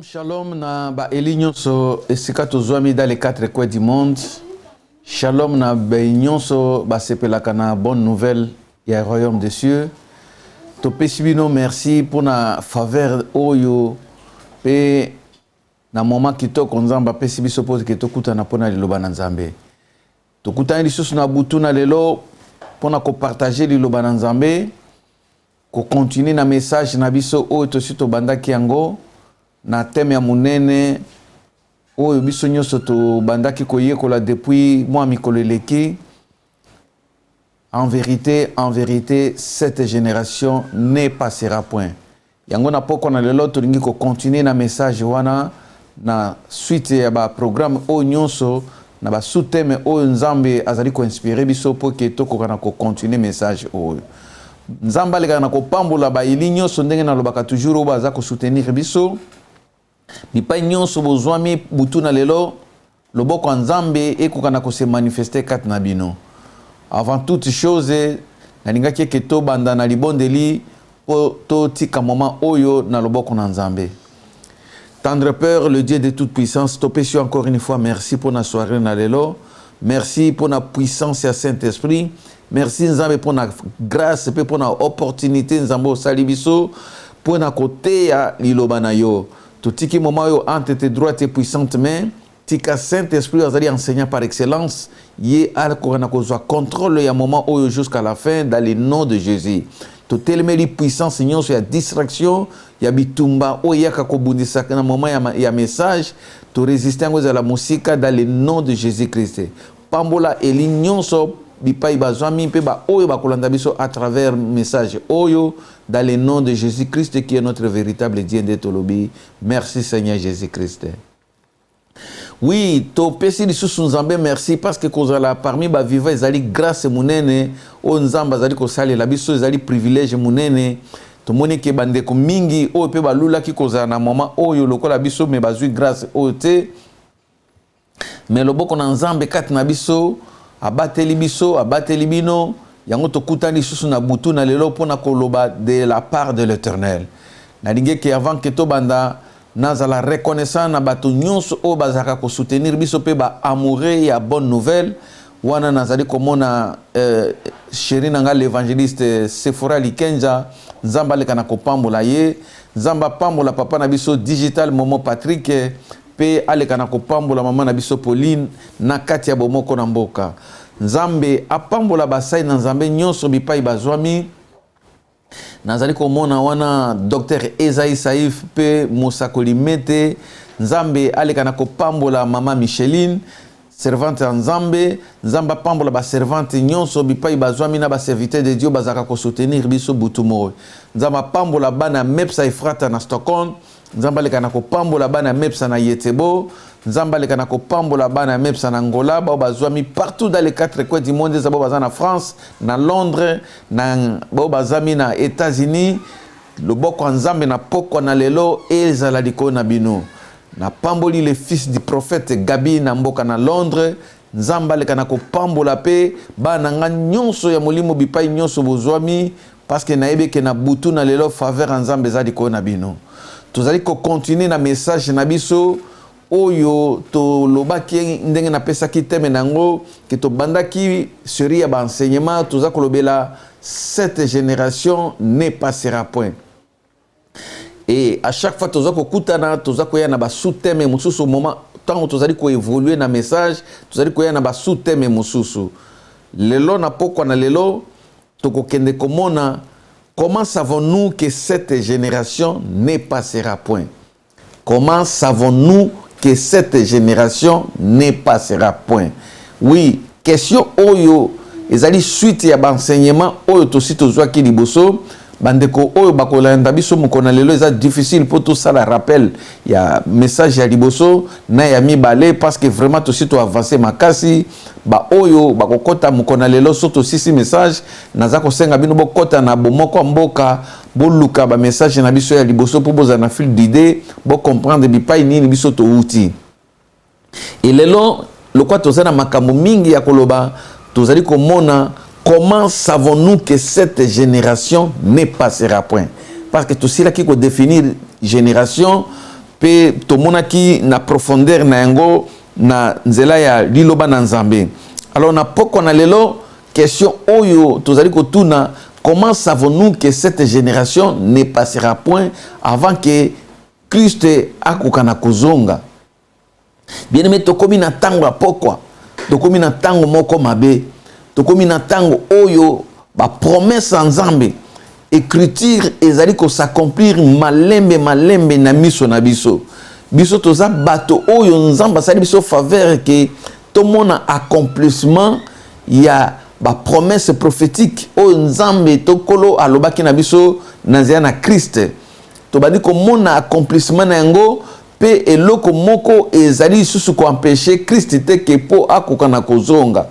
Shalom, shalom na ba elignonso esika tozwami dans les quatre coins du monde. Shalom na ba elignonso ba sepelaka na bonne nouvelle ya royaume des cieux. To pesibino merci pour na faveur oyo pe na moment kitoko nzamba pesibiso pose ke tokutana pona liloba na nzambe. Tokutana lisusu na butu na lelo pona ko partager liloba na nzambe. Ko continuer na message na biso oyo tosi tobandaki yango na thème ya munene oyo biso nyonso tobandaki koyekola depuis mois mikolo eleki. En vérité, cette génération ne passera point. Yango na poko na lelo tolingi ko continuer na message wana na suite ya ba programme oyo nyonso na ba sous-thème oyo nzambe azali ko inspirer biso po ke tokoka na ko continuer message oyo. Nzamba aleka na kopambola ba ili nyonso ndenge na lobaka toujours oyo aza ko soutenir biso. Bipai nyonso bozwami butu na lelo loboko nzambe ekoka na ko se manifester kat na bino. Avant toute chose nalingaki ke to banda na libondeli po to tika moment oyo na loboko na nzambe. Tendre Père, le Dieu de toute puissance, topesi encore une fois merci pour na soirée na lelo. Merci pour la puissance et Saint-Esprit. Merci Nzambe pour la grâce et pour la opportunité Nzambe salibiso pour na côté ya liloba na yo. Tout tiki moment yo entre tes droites et puissantes mains, tika Saint-Esprit azali enseignant par excellence, yé al korana kozwa contrôle ya moment oyo jusqu'à la fin dans le nom de Jésus. Tout elmeli puissance nyon so ya distraction, ya bitumba oya ka kobundisa na moment ya message, to résister à la musique dans le nom de Jésus-Christ. Pambola eli nyonso bipai bazwami pe ba oyo bakolanda biso à travers message oyo dans le nom de Jésus-Christ qui est notre véritable Dieu de Tolobi. Merci Seigneur Jésus-Christ. Oui, to pesi lisusu nzambe merci parce que kozala parmi ba vivants ezali grâce munene o nzamba ezali kosalela biso ezali privilège munene. Tomoni ke bandeko mingi oyo pe balula ki kozala na moment oyo lokola biso me bazui grâce oyo te. Mais loboko na nzambe kati na biso abateli biso abateli bino yango tokutani lisusu na butu na lelo pona koloba de la part de l'Éternel. Nalingi ke avant que to banda nazala reconnaissant na bato nyonso o bazaka ko soutenir biso pe ba amoureux ya bonne nouvelle wana nazali komona chéri nanga l'évangéliste Sephora Likenja nzamba leka na kopambola ye nzamba pambola papa na biso digital Momo Patrick pe aleka na kopambola mama na biso Pauline na kati ya bomoko na mboka nzambe apambola basai na nzambe nyonso bipai bazwami nazali komona wana Dr Esaïe Saïf pe Mosakoli Mete nzambe aleka na kopambola mama Micheline servante nzambe nzamba pambola ba servante nyonso bipai bazwami na ba serviteur de Dieu bazaka ko soutenir biso butumo nzamba pambola bana Mepsa Efrata na Stockholm nzamba leka na kopambola bana Mepsa na Yetebo nzamba leka na kopambola bana Mepsa na Angola ba bazwami partout dans les quatre coins du monde zabo bazana na France na Londres na ba bazami na États-Unis loboko nzambe na poko na lelo ezala liko na bino na pamboli le fils du prophète Gabi na mboka na Londres nzamba leka na kopambola pe bana nga nyonso ya molimo bipai nyonso bozwami parce que naebe ke na butu na lelo faveur nzambe zali ko na bino tozali ko continuer na message na biso oyo to lobaki ndenge na pesa ki teme nango ke to bandaki série ya ba enseignement toza ko lobela cette génération ne passera point. Et à chaque fois toza ko kutana toza ko ya na ba sous-thème mususu moment tant tozali ko évoluer na message tozali ko ya na ba sous-thème mususu lelo na poko na lelo to ko kende komona comment savons-nous que cette génération ne passera point? Comment savons-nous que cette génération ne passera point? Oui, question oyo ezali suite ya enseignement oyo tosi tozwa ki liboso bandeko oyo bakolanda biso mukona lelo eza difficile pour tout ça la rappel ya message ya liboso na ya mibale parce que vraiment tosi to avancer makasi ba oyo bakokota mukona lelo surtout sisi message naza ko senga bino bokota na bomoko mboka boluka ba message na biso ya liboso pour boza na fil d'idée bo comprendre bipai nini biso to uti et lelo lokwa tozana makambo mingi ya koloba tozali komona comment savons-nous que cette génération ne passera point? Parce que tout cela qui peut définir génération, pe tomonaki na profondeur na yango na nzela ya liloba na Nzambe. Alors na poko na lelo question oyo tozali kotuna, comment savons-nous que cette génération ne passera point avant que Christ akokana kozonga? Bien aimé, tokomi na tango ya pokwa, tokomi na tango moko mabe, tokomi na tango oyo ba promesse en Nzambe, écriture ezali ko s'accomplir malembe malembe na miso na biso. Biso toza bato oyo Nzambe asali biso faveur que tout le monde accomplissement ya ba promesse prophétique oyo Nzambe tokolo alobaki na biso na nzela na Christ. To badi ko mona accomplissement na yango pe eloko moko ezali susu ko empêcher Christ te ke po akokana kozonga.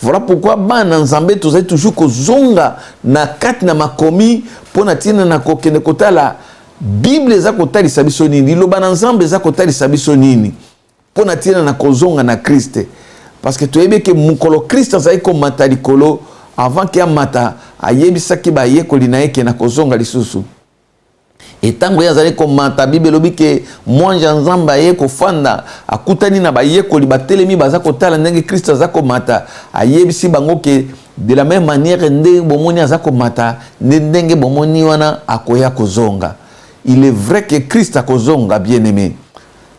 Voilà pourquoi bana Nzambe tozali toujours kozonga na kati na makomi pona tina na kokende kotala Bible za kotalisa biso nini, liloba na Nzambe za kotalisa biso nini pona tina na kozonga na Christ. Parce que toyebi ke mukolo Christ azali ko mata likolo avant ke amata ayebisaki ba yekoli na yeke na kozonga lisusu. Etango ya zali ko mata Bible lobi ke mwanja Nzambe aye ko fanda akutani na ba yekoli batelemi baza kotala ndenge Christ aza ko mata ayebisi bango ke de la même manière ndenge bomoni aza ko mata ndenge bomoni wana akoya kozonga. Il est vrai que Christ a kozonga, bien-aimé.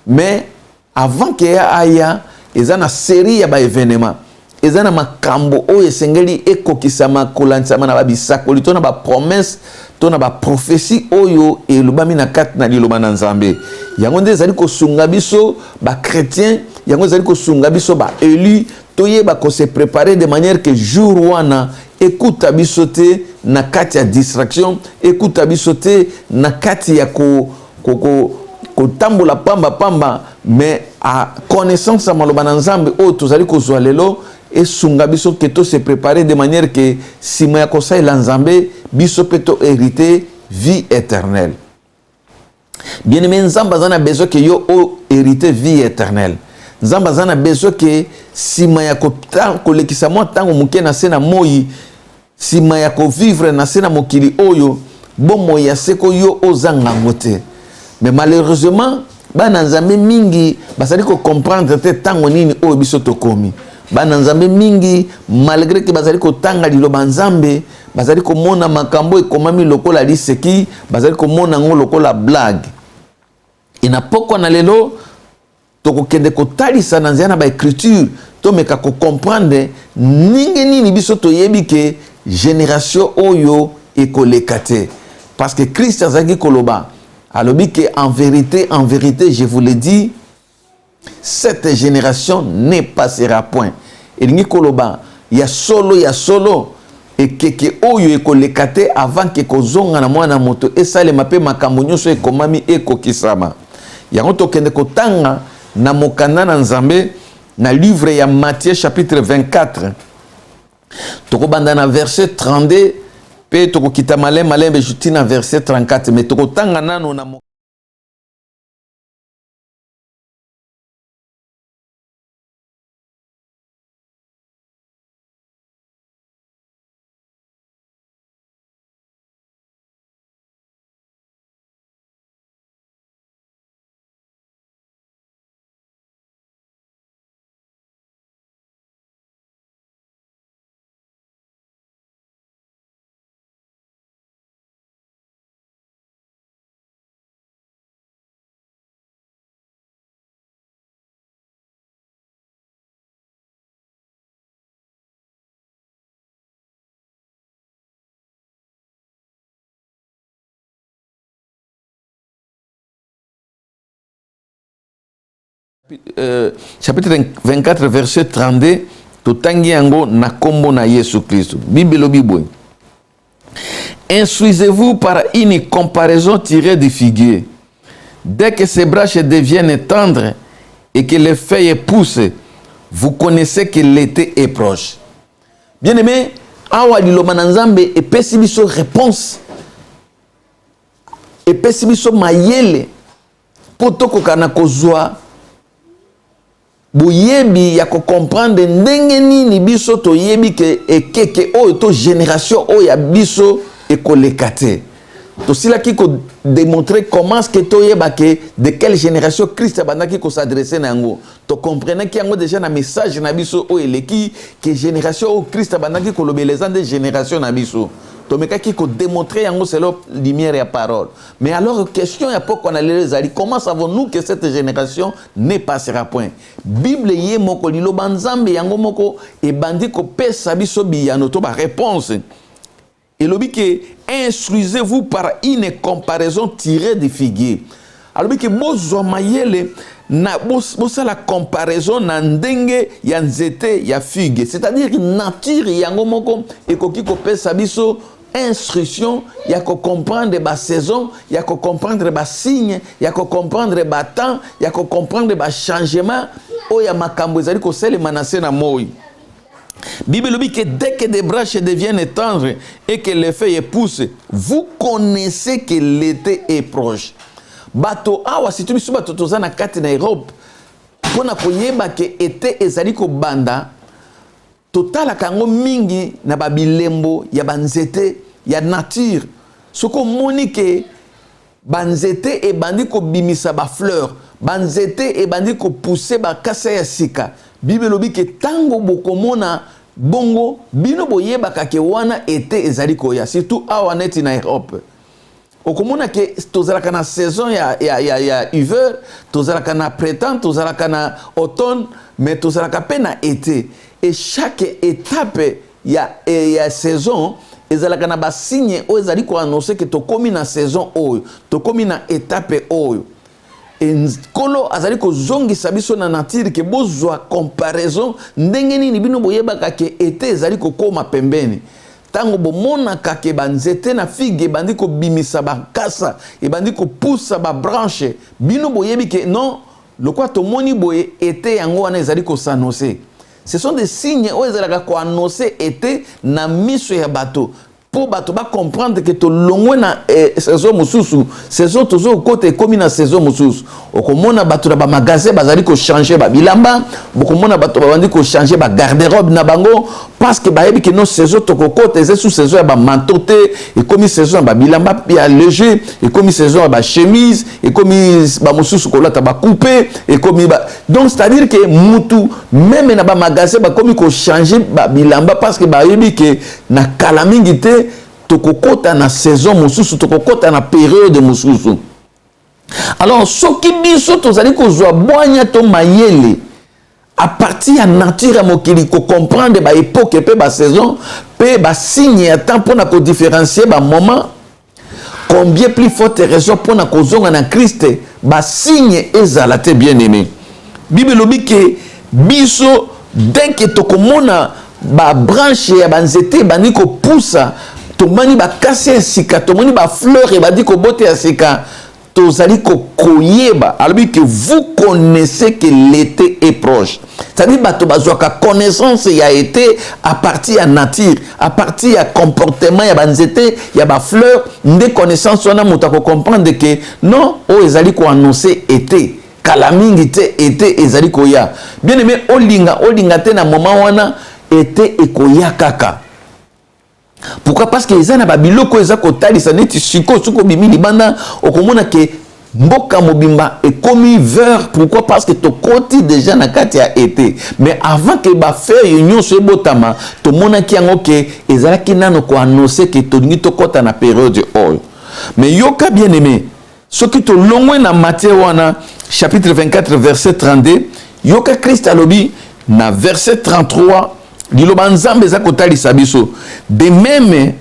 Mais avant que aya ezana série ya ba événement, ezana makambo oyo esengeli ekokisama kolansama na babisakoli to na ba promesse to na ba prophétie oyo elobami na kati na liloba na Nzambe. Yango nde ezali kosunga biso ba chrétien, yango ezali kosunga biso ba élu toyeba ko se préparer de manière que jour wana écoute abisote na kati ya distraction, écoute abisote na kati ya ko tambola pamba, mais à connaissance à maloba na Nzambe o tozali kozwa lelo et sunga biso que to se préparer de manière que si moya kosa ela Nzambe biso peto hériter vie éternelle. Bien aimé, Nzambe azana besoin que yo o hériter vie éternelle. Nzambe azana besoin que si moya ko lekisa mo tango muke na sena moyi, si moya ko vivre na sena mokili oyo bon moya seko yo ozanga ngote. Mais malheureusement bana Nzambe mingi basali ko comprendre te tango nini oyo biso tokomi. Bana Nzambe mingi malgré que basali ko tanga liloba Nzambe bazali ko mona makambo ekomami lokola liseki, bazali ko mona ngo lokola blague. Ina poko na lelo toko kende ko talisa na nzela ba écriture to meka ko comprendre nini biso to yebi ke génération oyo ekolekate. Parce que Christ azaki koloba alobi que en vérité, je vous le dis, cette génération ne passera point. Et ni koloba ya solo et que oyo ekolekate avant que kozonga na mwana moto esale mape makambo nyonso ekomami ekokisama. Yango tokende kotanga na mokanda na Nzambe na livre ya Matthieu chapitre 24. Tokobanda na verset 32 pe tokokita malembe jutina verset 34 mais tokotanga nano na chapitre 24 verset 32 totangi yango na kombo na Yesu Christ. Bible Bible. Instruisez-vous par une comparaison tirée du figuier. Dès que ses branches deviennent tendres et que les feuilles poussent, vous connaissez que l'été est proche. Bien aimé, awa liloba na Nzambe epesi biso réponse, epesi biso mayele poto kokana kozwa boyebi ya ko comprendre ndenge nini biso to yebi ke ekeke oyo to génération oyo ya biso ekolekate. aussi là qui démontrer comment est-ce que de quelle génération Christ a qui s'adressait à nous. Tu comprends qu'il y a déjà un message na biso o eleki que génération Christ a qui kolobeleza des générations na biso. Tu me qui démontrer en c'est la lumière et la parole. Mais alors question ya pourquoi on a les ali comment savons-nous que cette génération ne passera point. Bible yé moko lilo banzambe yango moko e bandi ko pesa biso biyano to ba réponse. Et l'objet que instruisez-vous par une comparaison tirée des figuiers. Alors que bozo mayele na bosa la comparaison na ndenge ya nzete ya figue. C'est-à-dire nature yango moko ekoki ko pesa biso instruction ya ko comprendre ba saison, ya ko comprendre ba signe, ya ko comprendre ba temps, ya ko comprendre ba changement o ya makambo ezali ko sele manase na moi. Bible dit que dès que des branches deviennent tendres et que les feuilles poussent, vous connaissez que l'été est proche. Bato awa si tu biso bato tozana kati na Europe pona koyeba ke été ezali ko banda totala kango mingi na babilembo ya banzete ya nature soko moni ke banzete e bandi ko bimisa ba fleur banzete e bandi ko pousser ba kasa ya sika. Bible lobi ke tango bokomona bongo bino boyeba kake wana été ezali koya surtout awa neti na Europe. Okomona ke tozalaka na saison ya hiver, tozalaka na printemps, tozalaka na automne, mais tozalaka pe na été. Et chaque étape ya saison ezalaka na ba signe o ezali ko annoncer que tokomi na saison oyo, tokomi na étape oyo. Et kolo azali ko zongisa biso na nature ke bozwa comparaison ndenge nini bino boyebaka ke été ezali ko koma pembeni. Tango bomona kake banzete na figue bandi ko bimisa ba kasa e bandi ko poussa ba branche bino boyebi ke non lokwa to moni boye été yango wana ezali ko s'annoncer. Ce sont des signes où ezalaka ko annoncer été na miso ya bato. Pour bato ba comprendre que to longwe na saison mususu saison tozo côté comme na saison mususu okomona bato na ba magasin bazali ko changer ba bilamba bokomona bato ba bandi ko changer ba garde-robe na bango parce que ba yebi que non saison to côté c'est sous saison ba manteauté et comme saison ba bilamba ya léger et comme saison ba chemise et comme ba mususu ko lata ba couper et comme ba donc c'est-à-dire que mutu même na ba magasin ba comme ko changer ba bilamba parce que ba yebi que na calamité tokokota na saison mususu tokokota na période mususu. Alors soki biso tozali kozwa boanya to mayele à partir ya nature mokili ko comprendre ba époque pe ba saison pe ba signe ya temps pour na ko différencier ba moment combien plus forte raison pour na kozonga na Christ ba signe ezala te bien aimé. Bible lobi ke biso dès que tokomona ba branche ya banzete bandi ko poussa tomani ba kase sika tomani ba fleur et bandi ko bote ya sika tozali ko koyeba alors que vous connaissez que l'été est proche. C'est-à-dire bato bazwaka connaissance ya été à partir ya nature à partir ya comportement ya banzete ya ba fleur nde connaissance wana muta ko comprendre que non o ezali ko annoncer été kalamingi te été ezali ko ya bien aimé olinga te na moment wana été ekoya kaka. Pourquoi? Parce que les gens na biloko eza ko talisa neti siko suko bimi libanda okomona ke mboka mobimba e komi vert. Pourquoi? Parce que to koti déjà na kati ya été. Mais avant que ba faire union so botama to mona ki yango ke ezala ki nano ko annoncer que to ngi to kota na période oyo. Mais yoka bien aimé ce qui to longwe na Matthieu wana chapitre 24 verset 32 yoka Christ alobi na verset 33 de même,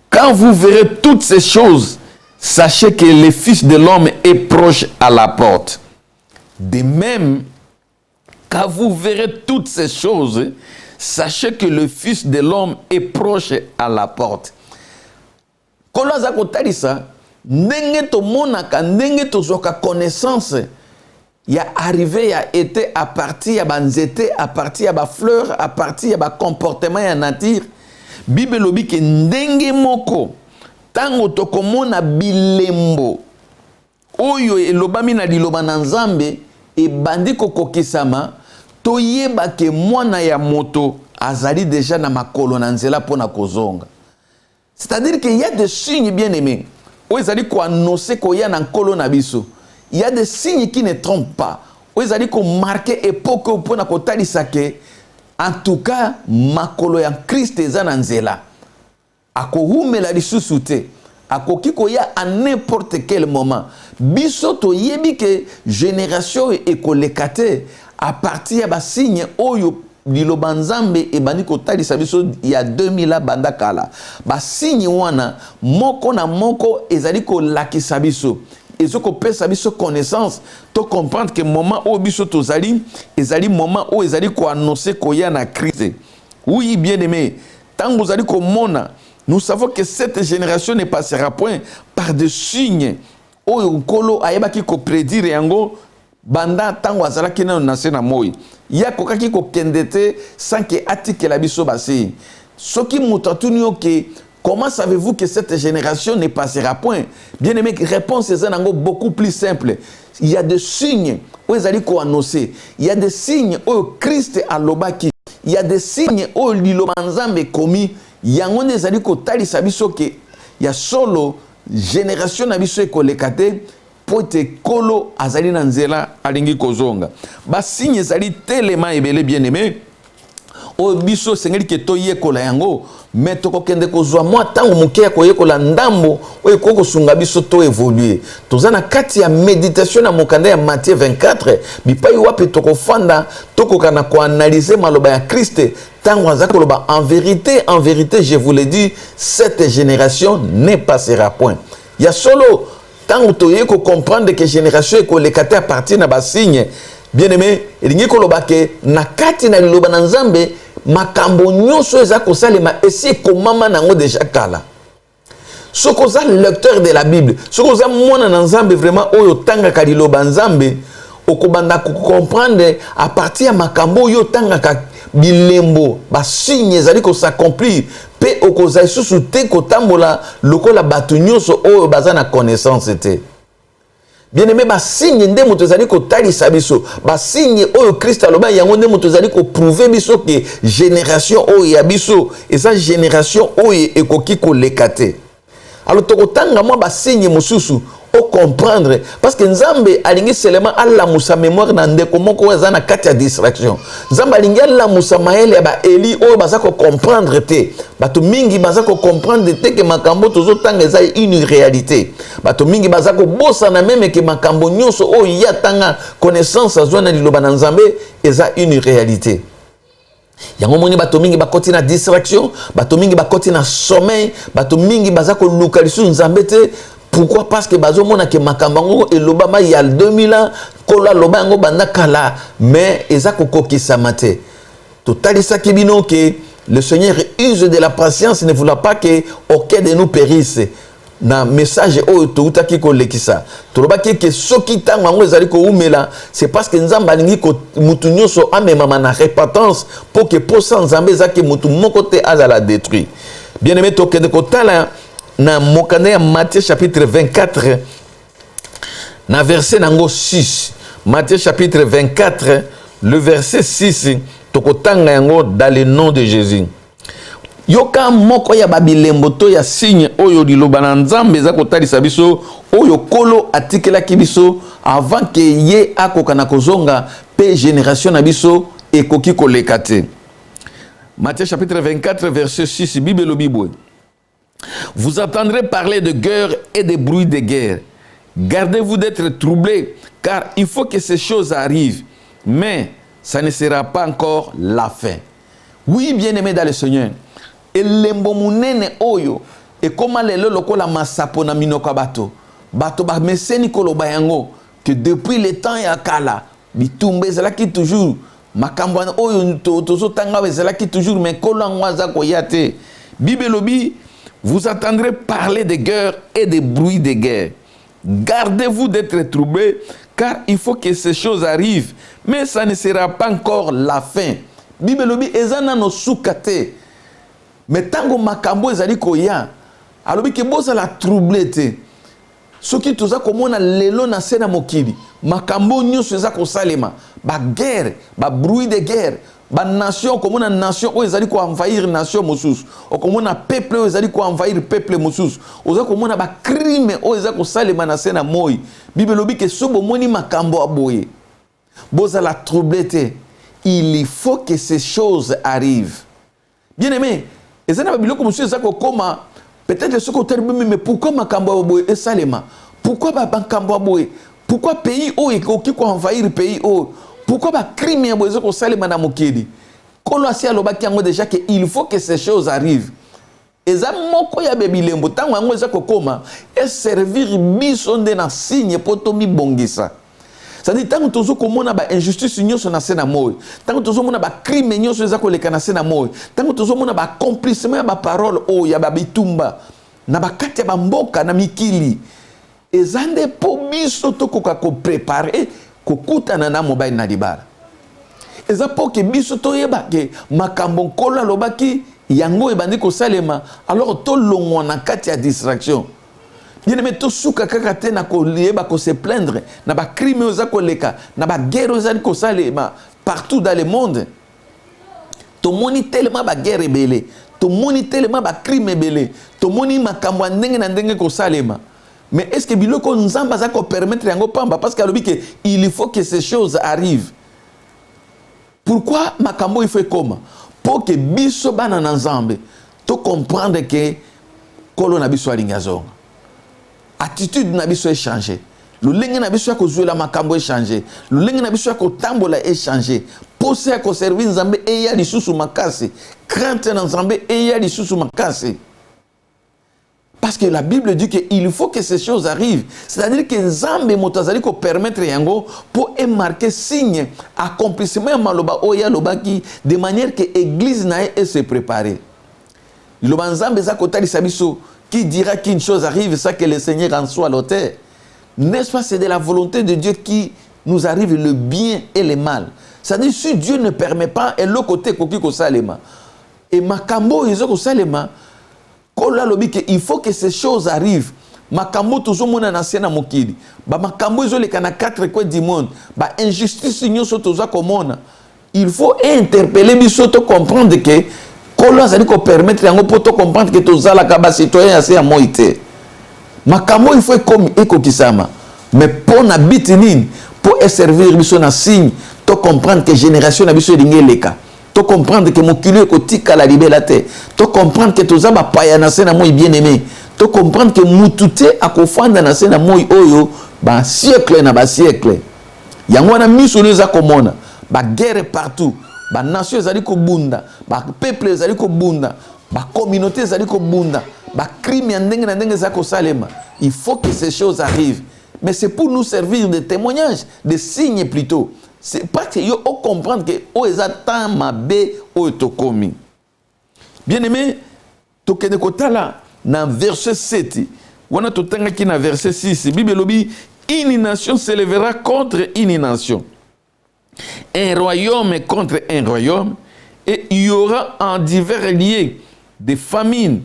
quand vous verrez toutes ces choses, sachez que le Fils de l'homme est proche à la porte. De même, quand vous verrez toutes ces choses, sachez que le Fils de l'homme est proche à la porte. Ndenge to monaka, ndenge to zoka connaissance. Il y a arrivé, il y a été à partir ya banzete, à partir ya ba fleur, à partir ya ba comportement ya nature. Bible lobi ke ndenge moko tango tokomona bilembo oyo elobami na liloba na Nzambe e bandi kokokisama toyeba ke mwana ya moto azali déjà na makolo na nzela pona kozonga. C'est-à-dire qu'il y a des signes bien aimés. oyo ezali koannonce koya na nkolo na biso. Il y a des signes qui ne trompent pas. Oyo ezali komarke époque mpona kotalisa ke en tout cas makolo ya Christ eza na nzela. Akohumela lisusu te. Akoki koya à n'importe quel moment. Biso toyebi ke génération ekolekate à partir ya ba signe oyo liloba nzambe ebandi kotalisa biso ya 2000 banda kala. Ba signe wana moko na moko ezali kolakisa biso. Ezo kopesa biso connaissance to comprendre que moment oyo biso tozali ezali moment oyo ezali ko annoncer koya na crise. Oui bien aimé, tant vous allez komona, nous savons que cette génération ne passera point par des signes. Oyo nkolo ayebaki ko prédire yango banda tango azalaki na nase na moi. Ya kokaki ko kendete sans que atike la biso basi. Soki mutatuni oke, comment savez-vous que cette génération ne passera point? Bien aimé, réponse est beaucoup plus simple. Il y a des signes où ils allaient annoncer. Il y a des signes où Christ a lobaki. Il y a des signes où l'Ilobanzambe commis. Il y a des allaient kotali sabiso que il y a solo génération nabiso ekolekate pour te kolo azali nanzela alingi kozonga. Ba signe ezali tellement ebele bien aimé. O biso sengeli ke toye kola yango mais tokokende kozwa mwa tango muke koyekola ndambo oyo kokosunga biso to évoluer tozana kati ya méditation na mokanda ya Matthieu 24 bipai wapi tokofanda tokokana ko analyser maloba ya Christ tango azaka loba en vérité je vous le dis cette génération ne passera point ya solo tango toye ko comprendre que génération ekolekate à partir na ba signe bien aimé elingi koloba ke na kati na liloba na Nzambe makambo nyonso eza kosalema esi komama nango déjà kala. Soko za lecteur de la Bible, soko za mwana na Nzambe vraiment oyo tangaka liloba Nzambe okobanda comprendre à partir ya makambo oyo tangaka bilembo ba signe ezali ko s'accomplir pe okoza isusu te kotambola lokola bato nyonso oyo baza na connaissance te. Bien aimé, ba signe nde moto ezali ko talisa biso, ba signe oyo Christ aloba yango nde moto ezali ko prouver biso ke génération oyo ya biso, eza génération oyo ekoki ko lekate. Alors tokotanga moi ba signe mosusu o comprendre parce que Nzambe alingi seulement alla musa mémoire na ndeko moko eza na kati ya distraction. Nzambe alingi alla musa maele ba Eli oyo baza ko comprendre te. Bato mingi baza ko comprendre te que makambo tozo tanga eza une réalité. Bato mingi baza ko bosa na même que makambo nyonso oyo ya tanga connaissance azwa na liloba na Nzambe eza une réalité. Yango moni bato mingi bakoti na distraction, bato mingi bakoti na sommeil, bato mingi baza ko luka lisu Nzambe te. Pourquoi? Parce que bazo mona ke makambango et l'obama il y a 2000 ans kola lobango banda kala mais ezako kokisa mate. Totalisa kibino que le Seigneur use de la patience, ne voulait pas que aucun de nous périsse. Na message oyo toutaki ko lekisa. Tolobaki ke soki tango ngo ezali ko umela, c'est parce que Nzamba lingi ko mutu nyonso amema na repentance pour que posa Nzambe zaki mutu moko te azala détruit. Bien aimé tokende ko tala na mokanda ya Matthieu chapitre 24 na verset nango 6. Matthieu chapitre 24 le verset 6 tokotanga yango dans le nom de Jésus. Yoka moko ya babilembo to ya signe oyo liloba na Nzambe za kotalisa biso oyo kolo atikelaki biso avant que ye akoka na kozonga pe génération na biso ekoki koleka te. Matthieu chapitre 24 verset 6 Bible lo Bible. Vous entendrez parler de guerre et de bruits de guerre. Gardez-vous d'être troublés, car il faut que ces choses arrivent. Mais ça ne sera pas encore la fin. Oui, bien-aimés dans le Seigneur. Et l'embomunene oyo, et comment les loko la masapo na minoka bato. Bato ba meseni koloba yango, que depuis le temps ya kala, bitumbe zelaki toujours. Makambwana oyo tozo tanga zelaki toujours, mais kolangwaza koyate. Bibelobi. Vous entendrez parler de guerre et de bruits de guerre. Gardez-vous d'être troublés, car il faut que ces choses arrivent, mais ça ne sera pas encore la fin. Bibelobi ezana no sukate. Mais tango makambo ezali koya, alobi ke boza la troublé te. Soki toza komona lelo na sena mokili, makambo nyonso eza kosalema. ba guerre, ba bruit de guerre, ba nation comme une nation où ils allaient quoi envahir nation mosus, ou comme un peuple où ils allaient quoi envahir peuple mosus, ou ça comme un ba crime où ils allaient quoi saler na moi. Bible lobi que sobo moni makambo aboye. Boza la troublette. Il faut que ces choses arrivent. Bien aimé, et ça n'a pas bilo comme monsieur ça comment peut-être ce côté mais pourquoi makambo aboye et salema? Pourquoi ba makambo aboye? Pourquoi pays où qui quoi envahir pays où? Pourquoi ba crime aboye ko salema na mokedi? Kolo asi aloba ki yango déjà que il faut que ces choses arrivent. Eza moko ya bebilembo tango yango eza kokoma et servir biso nde na signe poto mi bongisa. C'est-à-dire tango tozo komona ba injustice nyonso na sena moyo, tango tozo mona ba crime nyonso eza koleka na sena moyo, tango tozo mona ba accomplissement ya ba parole o ya ba bitumba na ba kati ya ba mboka na mikili. Eza nde po biso tokoka ko préparer kokutana na mobile na libara. Eza po ke biso toyeba ke makambo nkolo alobaki yango ebandi ko salema alors to longwa na kati ya distraction. Bien aimé to suka kaka te na ko lieba ko se plaindre na ba crime oza ko leka na ba guerre oza ko salema partout dans le monde. To moni tellement ba guerre ebele, to moni tellement ba crime ebele, to moni makambo ndenge na ndenge ko salema. Mais est-ce que biloko nzamba za ko permettre yango pamba parce qu'alobi que il faut que ces choses arrivent. Pourquoi makambo il fait comment? Pour que biso bana na nzambe to comprendre que kolo na biso alingazonga. Attitude na biso est changé. Le lenge na biso ko zuela makambo est changé. Le lenge na biso ko tambola est changé. Poser ko servir nzambe e ya lisusu makasi. Crainte na nzambe e ya lisusu makasi. Parce que la Bible dit qu'il faut que ces choses arrivent. C'est-à-dire que Nzambe motazali ko permettre yango pour marquer signe accomplissement maloba oya lobaki de manière que l'église nae et se préparer. Loba Nzambe za kotali sabiso qui dira qu'une chose arrive ça que le Seigneur en soit l'auteur. N'est-ce pas c'est de la volonté de Dieu qui nous arrive le bien et le mal. C'est-à-dire si Dieu ne permet pas et l'autre côté koki ko salema et makambo izo ko salema il faut que ces choses arrivent. Makambo toujours mona na sena mokili. Ba makambo izo leka na quatre coins du monde. Ba injustice nyonso toza komona. Il faut interpeller biso to comprendre que kolo azali ko permettre yango poto comprendre que toza la ka citoyen assez à moité. Makambo il faut comme ekokisama. Mais pour na bitinin pour servir biso na signe to comprendre que génération na biso lingeleka. Tu comprendre que mon culé kotika la liberté. Tu comprendre que tous aba paya na sena moi bien aimé. Tu comprendre que mutute akofanda na sena moi oyo ba siècle na ba siècle. Yango na miso neza komona ba guerre partout. Ba nation zali ko bunda, ba peuple zali ko bunda, ba communauté zali ko bunda, ba crime ndenge na ndenge za ko salema. Il faut que ces choses arrivent. Mais c'est pour nous servir de témoignages, de signes plutôt. C'est parce que yo comprendre que o ezata mabe o tokomi. Bien aimé, to kene kotala na verset 7. Wana to tanga ki na verset 6. Bible lobi une nation s'élèvera contre une nation. Un royaume contre un royaume et il y aura en divers lieux des famines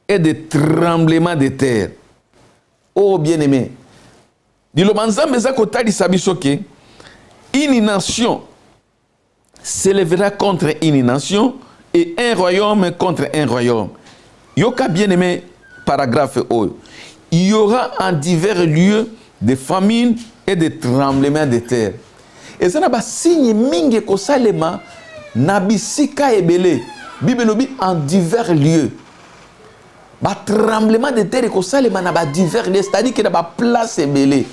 et des tremblements de terre. Oh bien aimé. Dilo manzambe za kotali sabisoke. Une nation s'élèvera contre une nation et un royaume contre un royaume. Yoka bien aimé paragraphe O. Il y aura en divers lieux des famines et des tremblements de terre. Et ça n'a pas signe mingi ko salema na bisika ebele. Bible lobi en divers lieux. Ba tremblement de terre ko salema na ba divers lieux, c'est-à-dire que na ba place ebele.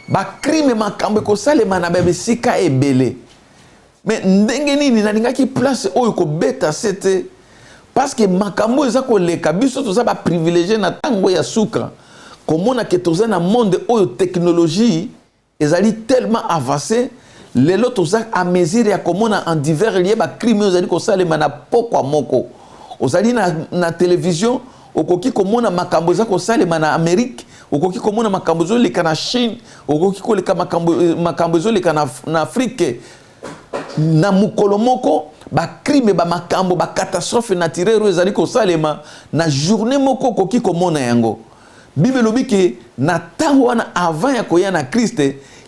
Ba crime makambo ko salema na ba bisika ebele. Mais ndenge nini na ninga ki place oyo ko beta sete parce que makambo eza ko leka biso to za ba privilégié na tango ya suka. Komona ke toza na monde oyo technologie ezali tellement avancé lelo toza a mesure ya komona en divers lieux ba crime ozali ko salema na pokwa moko. Ozali na télévision okoki komona makambo za ko salema na Amérique, okoki komona makambo zo leka na Chine, okoki ko leka makambo zo leka na Afrique. Na mukolo moko ba crime ba makambo ba catastrophe naturelle ezali ko salema na journée moko koki komona yango. Bible lobi ke na tango wana avant ya koya na Christ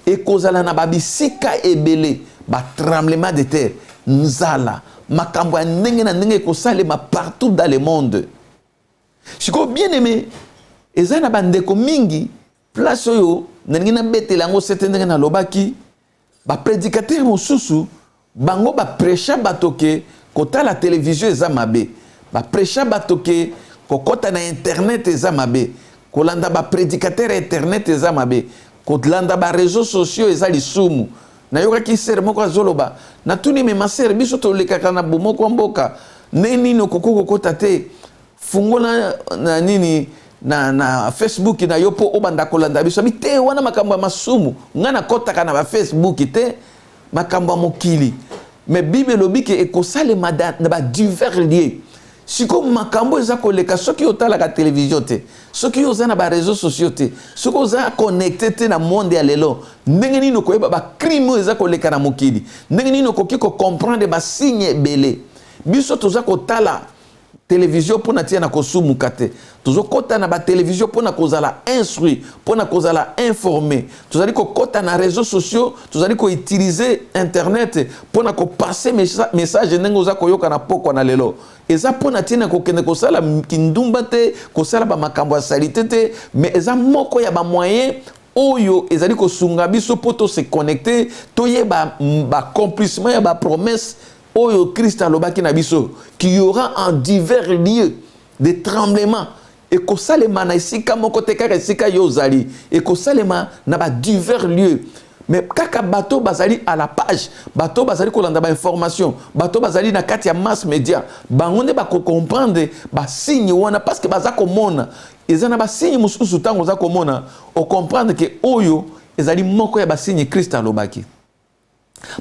e kozala na babisika ebele ba tremblement de terre nzala makambo ya ndenge na ndenge ekosalema partout dans le monde. Siko bien aimé eza na bandeko mingi place oyo na ndenge na betela yango sete ndenge na lobaki ba prédicateur mosusu bango ba prêcha batoke kota la télévision eza mabe ba prêcha batoke kokota na internet eza mabe kolanda ba prédicateur internet eza mabe kolanda ba réseaux sociaux eza lisumu na yokaki ser moko azoloba na tuni me maser biso to lekaka na bomoko mboka neni no kokoko kota te fungola na nini na Facebook na yopo obanda kolanda biso te wana makambo masumu ngana kota kana ba Facebook te makambo mokili mais Bible lobike ekosale na ba divers lieux siko makambo eza koleka soki otala ka télévision te soki oza na ba réseaux sociaux te soki oza connecté te na monde ya lelo ndenge nini koyeba ba crime eza koleka na mokili ndenge nini koki ko comprendre ba signe ebele biso toza kotala télévision pona tia na kosumu kate tozo kota na ba télévision pona kozala instruit pona kozala informé tozali ko kota na réseaux sociaux tozali ko utiliser internet pona ko passer message ndenge oza koyoka na poko na lelo eza pona tia na ko kende ko sala kindumba te ko sala ba makambo ya salite te mais eza moko ya ba moyen oyo ezali ko sunga biso poto se connecter toyeba ba accomplissement ya ba promesse Oyo Christ alobaki na biso qu'il y aura en divers lieux des tremblements et ko salema na esika moko te kaka esika yo zali et ko salema na ba divers lieux mais kaka bato bazali à la page bato bazali kolanda ba information bato bazali na kati ya mass media bangonde ba comprendre ba signe wana parce que baza komona ezana ba signe mususu tango za komona o comprendre que oyo ezali moko ya ba signe Christ alobaki.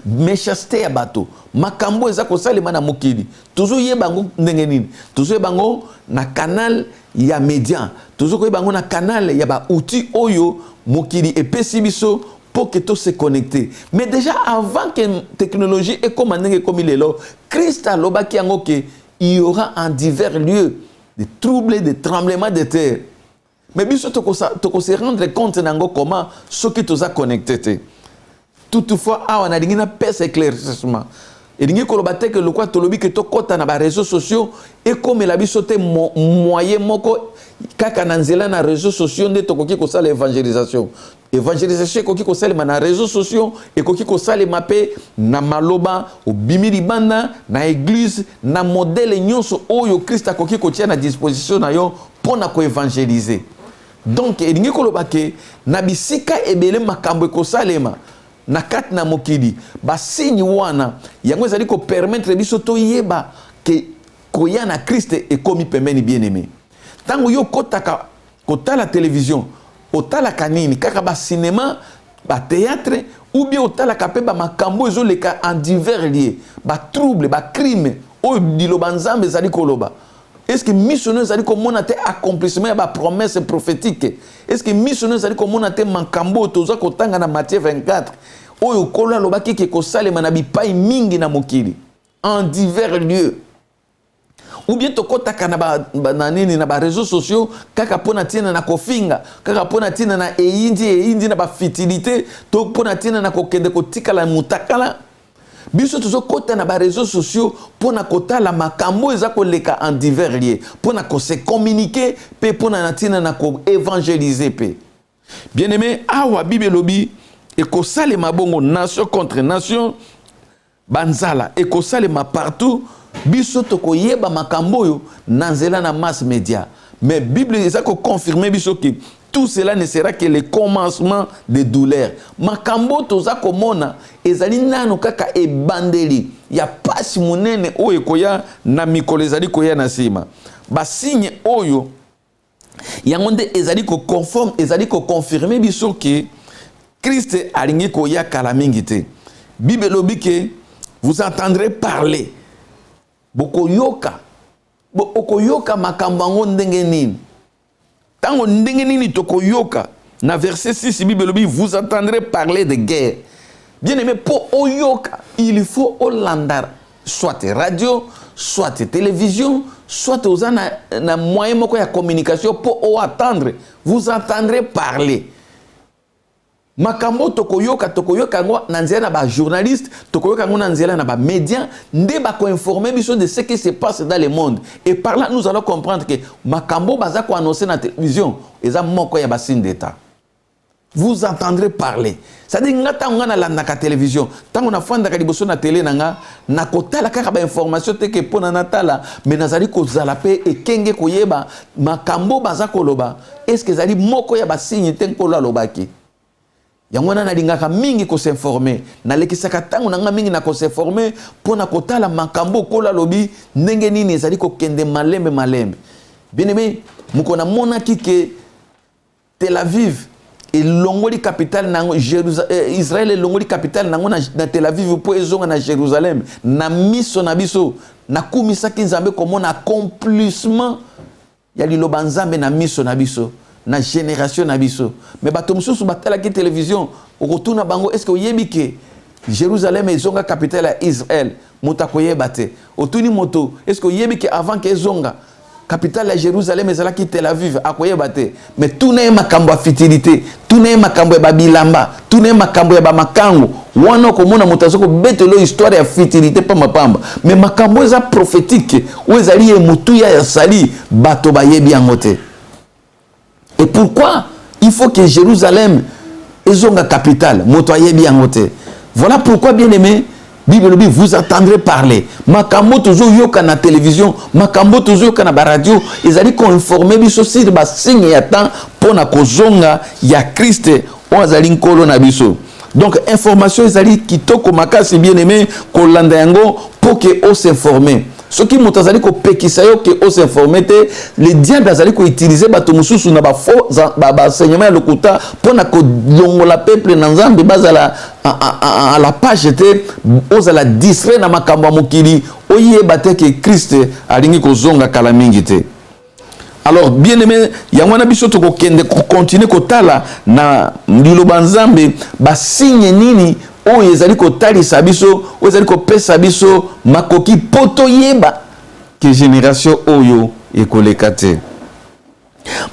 Méchanceté ya bato makambo eza kosalema na mokili toujours yebango ndenge nini toujours yebango na canal ya média toujours yebango na canal ya ba outil oyo mokili epesi biso pour que tout se connecter mais déjà avant que technologie et comme ndenge comme lelo Christ alobaki yango que il y aura en divers lieux des troubles des tremblements de terre mais biso to se rendre compte nango comment ceux qui toza connecté toutefois on a dit na pèse éclaircissement et dingi koloba te que le quoi tolobi que to kota na ba réseaux sociaux et comme la biso te moyen moko kaka na nzela na réseaux sociaux nde to koki ko sala évangélisation koki ko sala na réseaux sociaux et koki ko sala mapé na maloba au bimili banda na église na modèle nyonso oyo Christ koki ko tia na disposition na yo pona ko évangéliser donc et dingi koloba ke na bisika ebele makambo ko salema na kat na mokili ba signe wana yango ezali ko permettre biso to yeba ke koya na Christ et komi pembeni bien aimé tango yo kotaka kotala télévision otala kanini kaka ba cinéma ba théâtre ou bien otala kape ba makambo ezoleka en divers lieux ba trouble ba crime o diloba nzambe ezali koloba. Est-ce que missionnaire ezali komona te accomplissement ya ba promesse prophétique? Est-ce que missionnaire ezali komona te makambo toza kotanga na Matthieu 24 oyo kola lobaki ke kosalema na bipai mingi na mokili en divers lieux ou bien tokotaka na ba nini na ba réseaux sociaux kaka pona tina na kofinga kaka pona tina na eindi na ba fitilité to pona tina na kokende kotikala mutakala biso tozo kota na ba réseaux sociaux pona kotala makambo eza koleka en divers lieux pona ko se communiquer pe pona natina na ko évangéliser pe bien aimé awa Bible lobi et ko salema bongo nation contre nation banzala et ko salema partout biso to ko yeba makambo yo nanzela na mass media mais Bible eza ko confirmer biso que tout cela ne sera que le commencement des douleurs. Makambo toza komona ezali nano kaka ebandeli ya pasi munene oyo koya na mikolo ezali koya na sima. Ba signe oyo yango nde ezali ko conforme ezali ko confirmer biso que Christ alingi koya kala mingi te. Bible lobi que vous entendrez parler. Bokoyoka makambo ngo ndenge nini. Tango ndenge nini tokoyoka na verset 6 Bible lobi vous entendrez parler de guerre. Bien aimé pour oyoka il faut olanda soit radio soit télévision soit aux na moyen moko ya communication pour attendre vous entendrez parler. makambo tokoyoka ngo na nzela na ba journaliste, tokoyoka ngo na nzela na ba médias, nde ba ko informer biso de ce qui se passe dans le monde. Et par là nous allons comprendre que makambo baza ko annoncer na télévision, eza moko ya ba signe d'état. Vous entendrez parler. C'est-à-dire ngata ngana la na télévision, tango na fanda ka liboso na télé nanga na kotala kaka ba information te ke pona natala, mais nazali ko zala pe e kenge koyeba makambo baza koloba. Est-ce que zali moko ya ba signe te ko lobaki? Yangwana na lingaka mingi ko s'informer, na lekisaka tango nanga mingi na ko s'informer pona kotala makambo kola lobi ndenge nini ezali ko kende malembe. Bien aimé, mukona mona kike Tel Aviv et longoli capitale nango Israël et longoli capitale nango na Tel Aviv po ezonga na Jérusalem na miso na biso na kumisa kinzambe komona accomplissement ya liloba nzambe na miso na biso na génération na biso. Mais bato mususu batala ki télévision okotuna bango, est-ce que oyebi ke Jérusalem ezonga capitale ya Israël muta koyeba te? Otuni moto, est-ce que oyebi ke avant ke ezonga capitale ya Jérusalem ezala ki Tel Aviv akoyeba te? Mais tout n'est makambo ya fitilité, tout n'est makambo ya bilamba, tout n'est makambo ya makango wana komona mutazoko betelo histoire ya fitilité pa mapamba. Mais makambo eza prophétique ou ezali ye mutu ya sali bato bayebi yango te. Et pourquoi il faut que Jérusalem ezonga capitale moto ayebi yango te? Voilà pourquoi, bien aimé, Bible vous entendrez parler. Makambo toujours yoka na télévision, makambo toujours yoka na radio, ils allaient informer biso sur ba signe ya temps pour na kozonga ya Christ o azali nkolo na biso. Donc information ils allaient kitoko makasi, bien aimé, ko landa yango pour que on s'informer. Ce qui mutazali ko pekisa yo que on s'informer te, le diable azali ko utiliser bato mususu na ba faux ba enseignement ya lokuta pour na ko longola peuple na nzambe bazala à la page te ozala distraire na makambo ya mokili oyeba te que Christ alingi ko zonga kala mingi te. Alors bien aimé, yangwana biso to ko kende ko continuer ko tala na liloba nzambe ba signe nini oyo ezali kotalisa biso oyo ezali kopesa biso makoki poto yeba que génération oyo ekoleka te.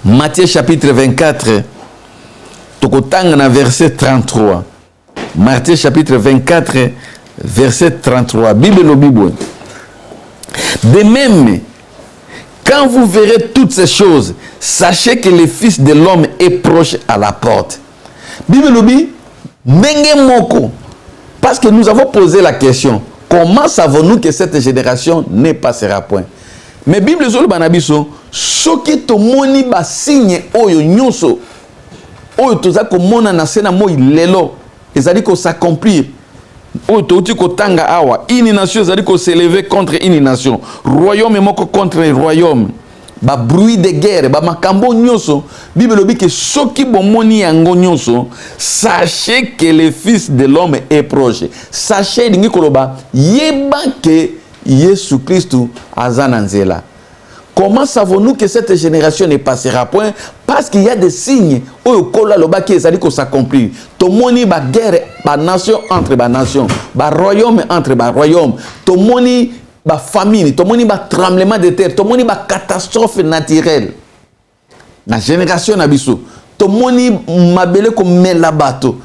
Matthieu chapitre 24 tokotanga na verset 33. Matthieu chapitre 24 verset 33. Bible no Bible. De même, quand vous verrez toutes ces choses, sachez que le Fils de l'homme est proche à la porte. Bible no Bible. Moko. Parce que nous avons posé la question, comment savons-nous que cette génération ne passera point? Mais Bible zolo banabiso, soki to moni ba signe oyo nyonso oyo toza ko mona na sena moi lelo ezali ko s'accomplir. Oyo touti ko tanga awa, une nation ezali ko s'élever contre une nation, royaume moko contre royaume. Ba bruit de guerre, ba makambo nyonso, Bible dit que soki bomoni yango nyonso, sachez que le Fils de l'homme est proche. Sachez lingi koloba yeba que Jésus Christ azana nzela. Comment savons-nous que cette génération ne passera point? Parce qu'il y a des signes oyo kola loba ki ezali ko s'accomplir. Tomoni ba guerre ba nation entre ba nation, ba royaume entre ba royaume. Tomoni ba famine, tomoni ba tremblement de terre, tomoni ba catastrophe naturelle. Na génération na biso, tomoni mabele ko mela bato,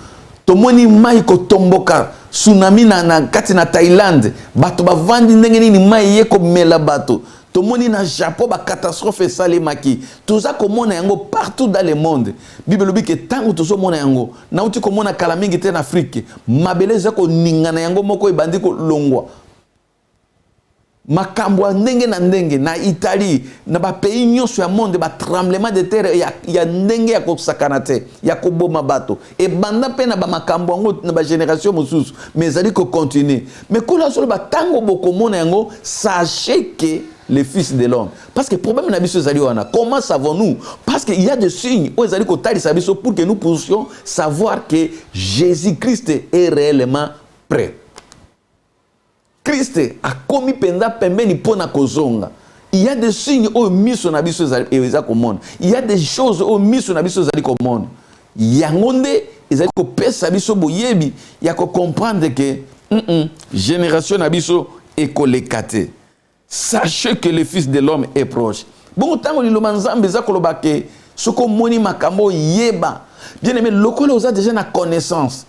tomoni mai ko tomboka, tsunami na kati na Thaïlande, bato ba vandi ndenge nini mai ye ko mela bato. Tomoni na Japon ba catastrophe salemaki. Tout ça komona yango partout dans le monde. Bible dit que tango tozo mona yango, na uti komona kala mingi te na Afrique, mabele zako ningana yango moko ebandi ko longwa. Makambo ndenge na ndenge na Italie na ba pays nyonso ya monde ba tremblement de terre ya ndenge ya kosakana te ya koboma bato e banda pe na ba makambo ngo na ba génération mosusu mais ali ko continuer mais kola solo ba tango bokomona yango sachez que le Fils de l'homme, parce que problème na biso zali wana, comment savons-nous? Parce qu'il y a des signes où ezali ko talisa biso pour que nous puissions savoir que Jésus-Christ est réellement prêt. Christ a commis penda pembeni pona kozonga. Il y a des signes au miso na biso eza komona. Il y a des choses au miso na biso ezali komona. Yangonde ezali ko pesa biso boyebi ya ko comprendre que génération na biso ekolekate. Sachez que le Fils de l'homme est proche. Bon tango lilo manzambe za koloba ke soko moni makambo yeba Bien aimé, lokola oza déjà na connaissance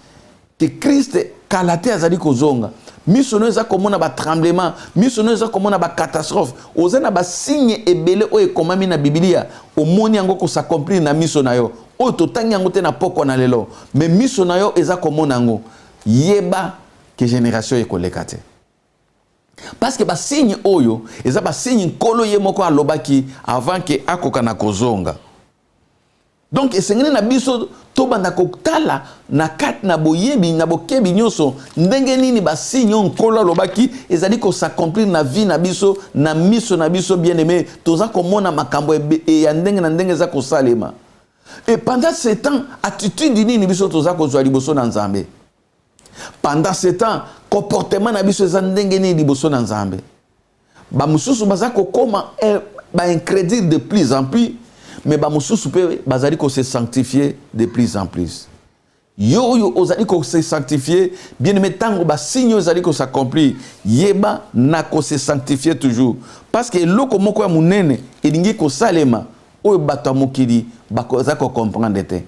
que Christ kalate azali kozonga. Misono eza komona ba tremblement, misono eza komona ba catastrophe. Oza na ba signe ebele o ekomami na Biblia, omoni yango ko s'accomplir na misono yo. O totangi yango te na poko na lelo, mais misono yo eza komona yango. Yeba que génération ekoleka te. Parce que ba signe oyo eza ba signe nkolo ye moko alobaki avant que akoka na kozonga. Donc esengeli na biso to banda kokala na kat na boyebi na bokebi nyonso ndenge nini ba signe nkolo alobaki ezali ko s'accomplir na vie na biso na miso na biso bien aimé toza komona makambo ya ndenge na ndenge za kosalema. Et pendant ce temps attitude nini biso toza kozwa liboso na Nzambe. Pendant ce temps comportement na biso za ndenge nini liboso na Nzambe. Ba mususu baza kokoma ba incrédule de plus en plus, mais ba mususu pe bazali ko se sanctifier de plus en plus. Yo ozali ko se sanctifier, bien aimé tango ba signe ozali ko s'accomplir, yeba na ko se sanctifier toujours parce que loko moko ya munene elingi ko salema oyo bato mokili bakoza ko comprendre te.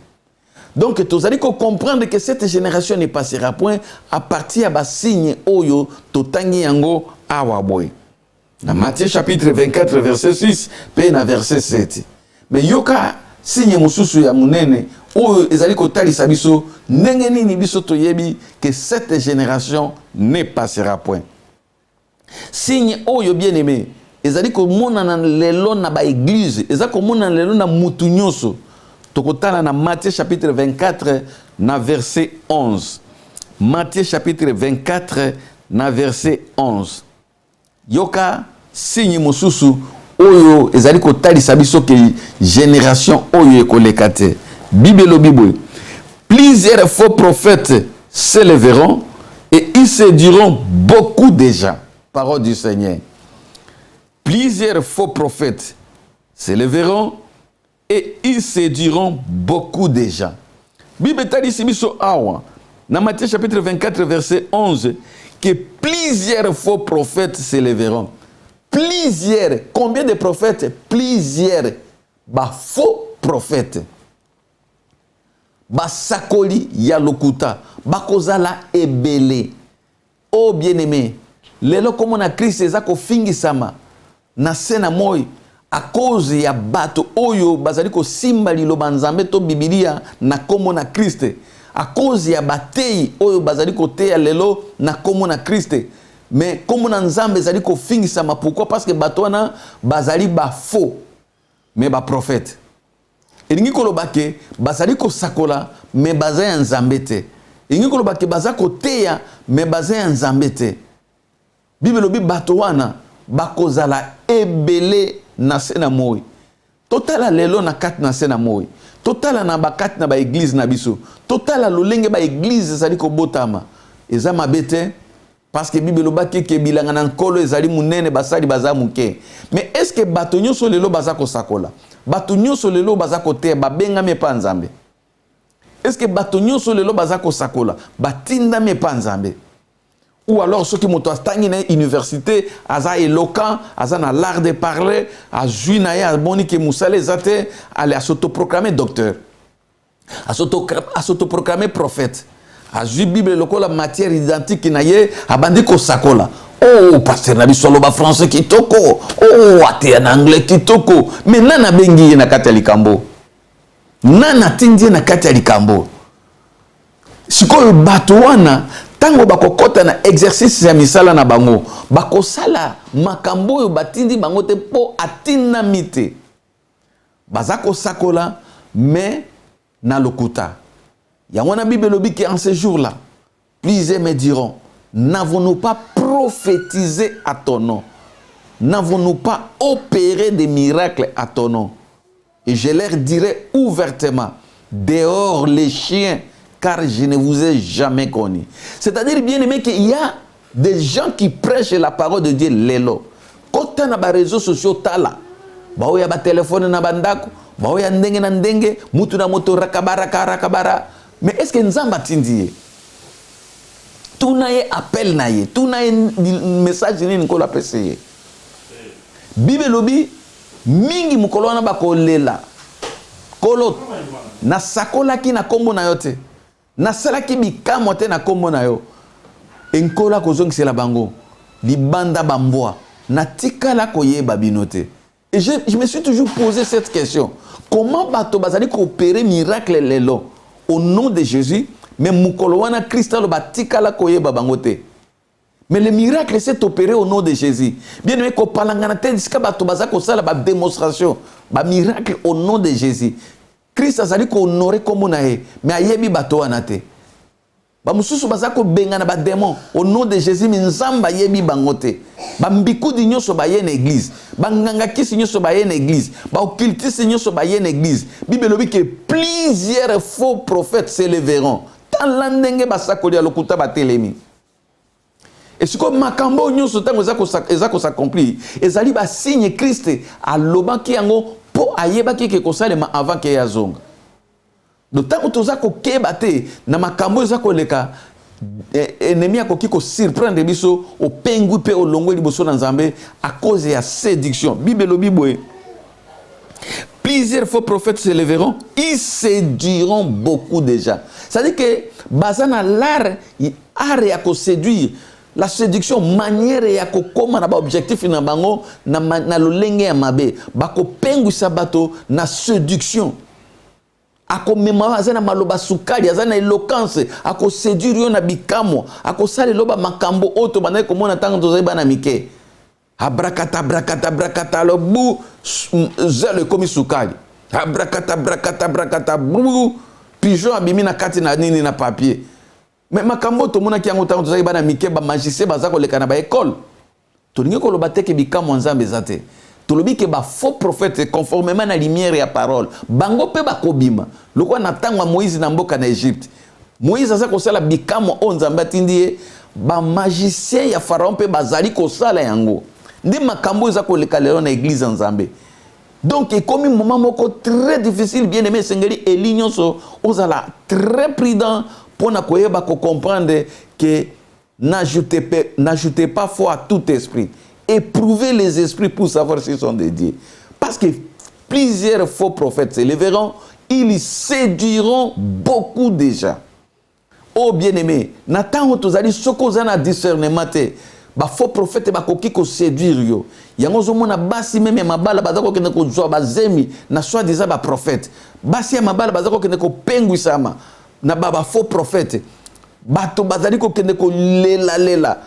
Donc, tu allez comprendre que cette génération ne passera point à partir de signe oyo totangi yango awaboy. Dans Matthieu chapitre 24 verset 6 pe na verset 7. Mais yoka signe mususu ya munene oyo ezali kotalisa biso ndenge nini biso toyebi que cette génération ne passera point. Signe oyo bien aimé ezali komona na lelo na ba église, ezali komona na lelo na mutu nyonso. Tokotala na Matthieu chapitre 24 na verset 11. Matthieu chapitre 24 na verset 11. Yoka signe mususu oyo ezali kotalisa biso ke génération oyo ekoleka te. Bible Bible. Plusieurs faux prophètes s'élèveront et ils séduiront beaucoup de gens. Parole du Seigneur. Plusieurs faux prophètes s'élèveront et ils séduiront beaucoup de gens. Bible t'a dit sibiso awa dans Matthieu chapitre 24 verset 11 que plusieurs faux prophètes s'élèveront. Plusieurs, combien de prophètes? Plusieurs faux prophètes. Sakoli ya lokuta, bakozala ebele. Oh bien-aimé, lelo comme na Christ ezako fingi sama na sena moi à cause ya bato oyo bazali ko simba liloba Nzambe to Biblia na komo na Christ, à cause ya batei oyo bazali ko teya lelo na komo na Christ, mais komo na Nzambe ezali ko fingisa ma. Pourquoi? Parce que bato wana bazali ba faux mais ba prophète. Elingi koloba ke bazali ko sakola mais bazali ya Nzambe te. Elingi koloba ke bazali ko teya mais bazali ya Nzambe te. Bible lobi bato wana bakozala ebele na sena moi. Totala lelo na kat na sena moi. Totala na bakat na ba église na biso. Totala lolenge ba église ezali ko botama. Eza mabete parce que Bible lobaki ke bilanga na nkolo ezali munene basali baza muke. Mais est-ce que bato nyonso lelo baza ko sakola? Bato nyonso lelo baza ko te babenga me pa Nzambe? Est-ce que bato nyonso lelo baza ko sakola? Batinda me pa Nzambe? Ou alors ceux qui m'ont tangi na université, aza éloquent, aza na l'art de parler, a juinaye a boni ke musale zate, ale a s'autoproclamer docteur, a s'autoproclamer prophète, a ju Bible lokola matière identique na ye, a bandi ko sakola. Oh, pasteur nabi solo ba français kitoko, oh, ate en anglais kitoko, mais nana bengi na kati ya likambo, nana tindi na kati ya likambo. Sikoyo bato wana tango bakokota na exercice ya misala na bango bakosala makambo oyo batindi bango te po atina mite bazako sakola mais na lokuta yango na Bible lobi que en ce jour-là plusieurs me diront n'avons-nous pas prophétisé à ton nom, n'avons-nous pas opéré des miracles à ton nom? Et je leur dirai ouvertement dehors les chiens, car je ne vous ai jamais connu. C'est-à-dire, bien aimé, qu'il y a des gens qui prêchent la parole de Dieu lelo. Quand on a les réseaux sociaux, tala, bah oui, ba téléphone na bandako, bah oui, ndenge na ndenge, mutu na moto rakabara. Mais est-ce que Nzamba tindie? Tout na ye appel na ye, tout na ye message ni nkola pese. Bible lobi mingi mukolo na bakolela. Nkolo na sakolaki na kombo na yo te. Na salaki bikamwa te na kombo na yo. Enkola kozongisela bango libanda bamboa na tikala koyeba bino te. Et je me suis toujours posé cette question. Comment bato bazali coopérer miracle lelo au nom de Jésus, mais mukolo wana Christ lo batikala koyeba bango te. Mais le miracle s'est opéré au nom de Jésus. Bien aimé, ko palangana te disika bato bazako sala ba démonstration, ba miracle au nom de Jésus. Christ azali ko honorer comme na ye, mais ayebi bato wana te. Ba mususu bazako benga na ba démon au nom de Jésus, minzamba yebi bango te. Ba mbiku di nyoso ba ye na église, ba nganga kisi nyoso ba ye na église, ba occultiste nyoso ba ye na église. Bible lobi que plusieurs faux prophètes s'élèveront. Tant landenge basakoli alokuta ba telemi. Et ce que makambo nyoso tango ezako s'accomplir, ezali ba signe Christ a lobaki yango po ayeba ki ke kosalema avant ke yazonga. Donc tant que tozako kebate na makambo ezako leka ennemi akoki ko surprendre biso au pengu pe au longo liboso na Nzambe à cause ya séduction. Bible lobi boye. Plusieurs faux prophètes se lèveront, ils séduiront beaucoup déjà. C'est-à-dire que bazana l'art ya ko séduire. La séduction, manière ya kokoma na ba objectif na bango na lolenge ya mabe. Bako pengu sabato na séduction. Ako mema azana maloba sukali, azana éloquence, ako séduire yo na bikamo, ako sale loba makambo oto banaye komona tango tozali bana mike. Abrakata brakata brakata lo bu zele komi sukali. Abrakata brakata brakata bu pigeon abimi na kati na nini na papier. Mais makambo to mona ki yango tango tozali bana mike ba magicien bazako leka na ba école. Tolingi ko loba teke bikamo nzambe zate. Tolobi ke ba faux prophète conformément na lumière ya parole. Bango pe ba kobima. Lokwa na tango Moïse na mboka na Égypte. Moïse aza ko sala bikamo o nzambe atindi ba magicien ya pharaon pe bazali ko sala yango. Ndi makambo za ko leka lelo na église nzambe. Donc il comme un moment moko très difficile bien aimé sengeli elinyoso ozala très prudent pour na koyeba ko comprendre que n'ajoutez pas foi à tout esprit. Éprouvez les esprits pour savoir s'ils sont de Dieu. Parce que plusieurs faux prophètes se lèveront, ils séduiront beaucoup déjà. Oh bien-aimé, Nathan tozali soko zana discernement te. Ba faux prophète ba koki ko séduire yo. Yango zomona basi meme mabala bazako kende ko zwa bazemi na soi disant ba prophète. Basi ya mabala bazako kende ko penguisama na ba faux prophète. Bato bazali ko kende ko lela.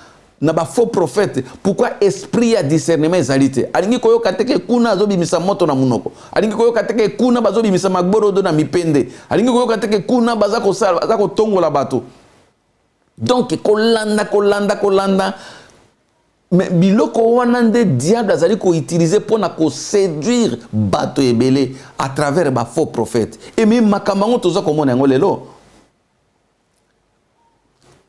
Na ba faux prophète. Pourquoi esprit ya discernement ezalite? Alingi koyo kateke kuna azobi misa moto na munoko. Alingi koyo kateke kuna bazobi misa magboro do na mipende. Alingi koyo kateke kuna bazako sala bazako tongola bato. Donc kolanda mais biloko wana nde diable azali ko utiliser pour na ko séduire bato ebele à travers ba faux prophète. Et même makamango toza komona ngo lelo.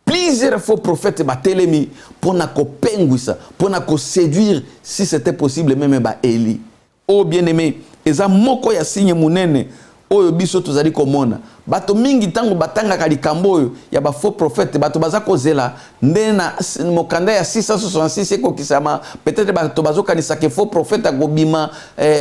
Plusieurs faux prophètes ba telemi pour na ko penguisa, pour na ko séduire si c'était possible même ba Eli. Oh bien-aimé, eza moko ya signe munene oyo biso tozali komona. Bato mingi tango batanga kalikambo oyo ya ba faux prophète bato bazako zela ndena mokanda ya 666 eko kisama peut-être bato bazoka ni sake faux prophète akobima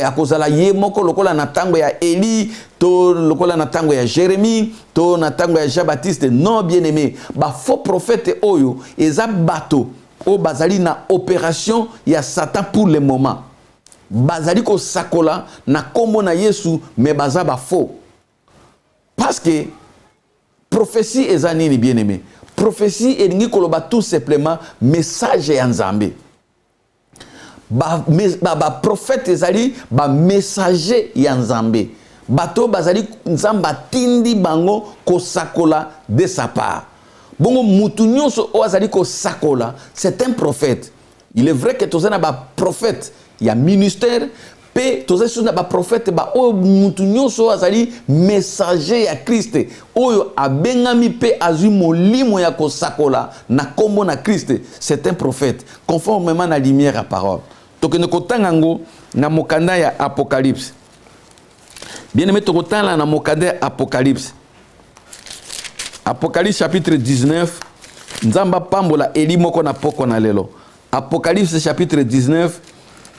akozala ye moko lokola na tango ya Eli to lokola na tango ya Jérémie to na tango ya Jean-Baptiste. Non bien-aimé, ba faux prophète oyo eza bato o bazali na opération ya Satan pour le moment. Bazali ko sakola na kombo na Yesu mais baza ba faux. Parce que prophétie est nini bien aimé. Prophétie est nini koloba tout simplement message ya Nzambe. Ba prophète ezali ba messager ya Nzambe. Bato bazali Nzamba tindi bango ko sakola de sa part. Bongo mutu nyonso o azali ko sakola, c'est un prophète. Il est vrai que tozana ba prophète, il y a ministère. Pe tozali na ba prophète ba o mutu nyonso azali messager ya Christ oyo abengami pe azui molimo ya kosakola na kombo na Christ, c'est un prophète conformément na lumière à parole. Tokene kotanga ngo na mokanda ya Apocalypse. Bien-aimé tokotala na mokanda ya Apocalypse. Apocalypse chapitre 19, Nzamba pambola Eli moko na poko na lelo. Apocalypse chapitre 19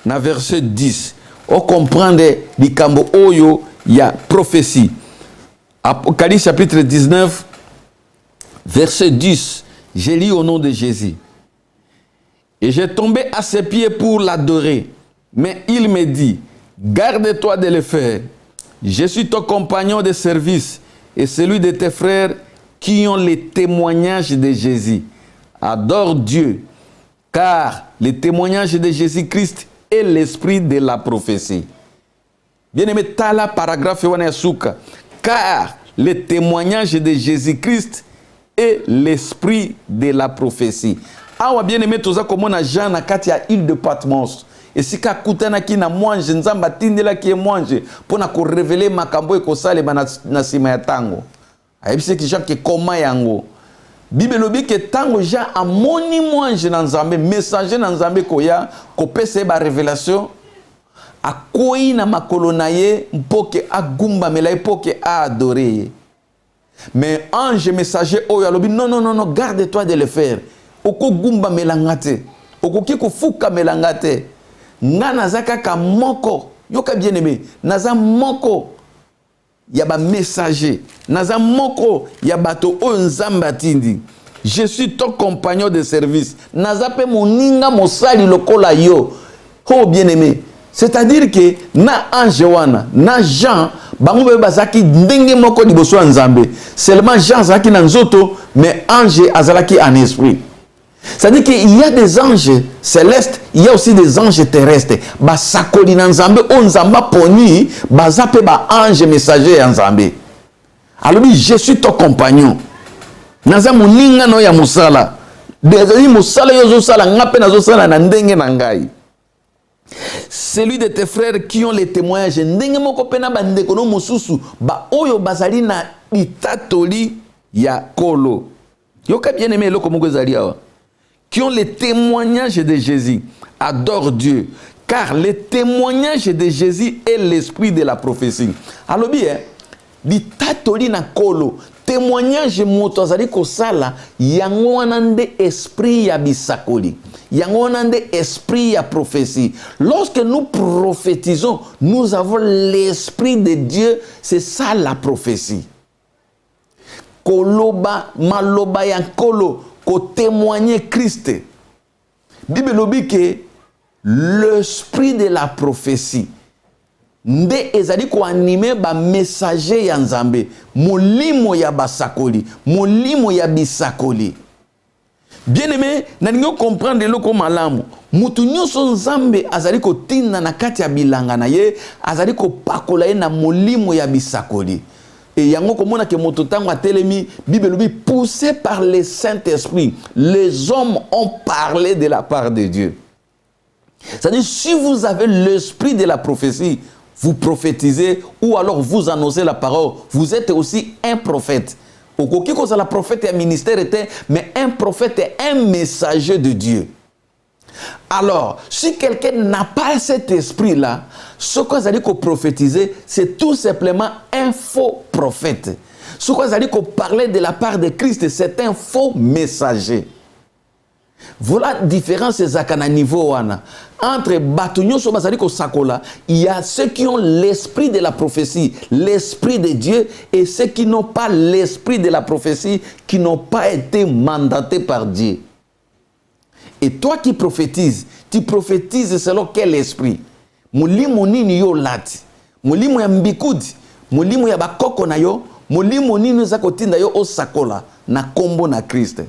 na verset 10. O comprendre likambo oyo il y a prophétie. Apocalypse chapitre 19, verset 10. J'ai lu au nom de Jésus. Et j'ai tombé à ses pieds pour l'adorer. Mais il me dit, garde-toi de le faire. Je suis ton compagnon de service et celui de tes frères qui ont les témoignages de Jésus. Adore Dieu, car le témoignage de Jésus-Christ est l'esprit de la prophétie. Bien-aimé, tala paragraphe Wanasuka. Car le témoignage de Jésus-Christ est l'esprit de la prophétie. Awa bien-aimé, toza komona Jean na kati ya île de Patmos. Et si ka kutana ki na mwanje nzamba tindela ki mwanje pona ko révéler makambo e ko sale na sima ya tango. Ayebise ki Jean ke koma yango. Bible lobi ke tango Jean amoni mwanje na nzambe, messager na nzambe koya ko pese ba révélation akoi na makolo na ye mpoke agumba mela mpoke a adorer. Mais ange messager oyo alobi non, garde-toi de le faire. Oko gumba melangate, oko kiko fuka melangate. Nga nazaka ka moko, yoka bien aimé, naza moko yaba messager, naza moko yabato o nzamba tindi. Je suis ton compagnon de service. Naza pe moninga mosali lokola yo. Oh bien aimé, c'est-à-dire que na ange wana, na Jean, bango be bazaki ndenge moko liboso nzambe. Seulement Jean zaki na nzoto, mais ange azalaki en esprit. C'est-à-dire qu'il y a des anges célestes, il y a aussi des anges terrestres. Ba sakoli na nzambe o nzamba poni, bazape ba ange messager nzambe. Alors je suis ton compagnon. Naza moninga no ya musala. Dezali musala yo zo sala ngape na zo sala na ndenge na ngai. Celui de tes frères qui ont les témoignages ndenge moko pena ba ndeko no mosusu ba oyo bazali na itatoli ya kolo. Yoka bien aimé loko moko ezali awa. Qui ont les témoignages de Jésus. Adore Dieu. Car le témoignage de Jésus est l'esprit de la prophétie. Alors bien, di tatoli na kolo, témoignage moto azali ko sala, yango wanande esprit ya bisakoli. Yango wanande esprit ya prophétie. Lorsque nous prophétisons, nous avons l'esprit de Dieu, c'est ça la prophétie. Koloba, maloba ya kolo, ko témoigner Christ. Bible lobi que l'esprit de la prophétie nde ezali ko animer ba messager ya nzambe, molimo ya basakoli, molimo ya bisakoli. Bien-aimé, na ningo comprendre loko malamu. Mutu nyonso nzambe azali ko tinda na kati ya bilanga na ye, azali ko pakola ye na molimo ya bisakoli. Et yango komona ke moto tango atelemi Bible lobi poussé par le Saint-Esprit, les hommes ont parlé de la part de Dieu. C'est-à-dire si vous avez l'esprit de la prophétie, vous prophétisez ou alors vous annoncez la parole, vous êtes aussi un prophète. Okoki ko la prophète et ministère était, mais un prophète est un messager de Dieu. Alors, si quelqu'un n'a pas cet esprit-là, ce qu'on a dit qu'on prophétiser, c'est tout simplement un faux prophète. Ce qu'on a dit qu'on parlait de la part de Christ, c'est un faux messager. Voilà la différence à niveau entre Batunyo Sobazali Sakola, il y a ceux qui ont l'esprit de la prophétie, l'esprit de Dieu, et ceux qui n'ont pas l'esprit de la prophétie, qui n'ont pas été mandatés par Dieu. Et toi qui prophétises, tu prophétises selon quel esprit? Mulimo nini yo lati, mulimo ya mbikudi, mulimo ya bakoko na yo, mulimo nini za kotinda yo osakola na kombo na Christ.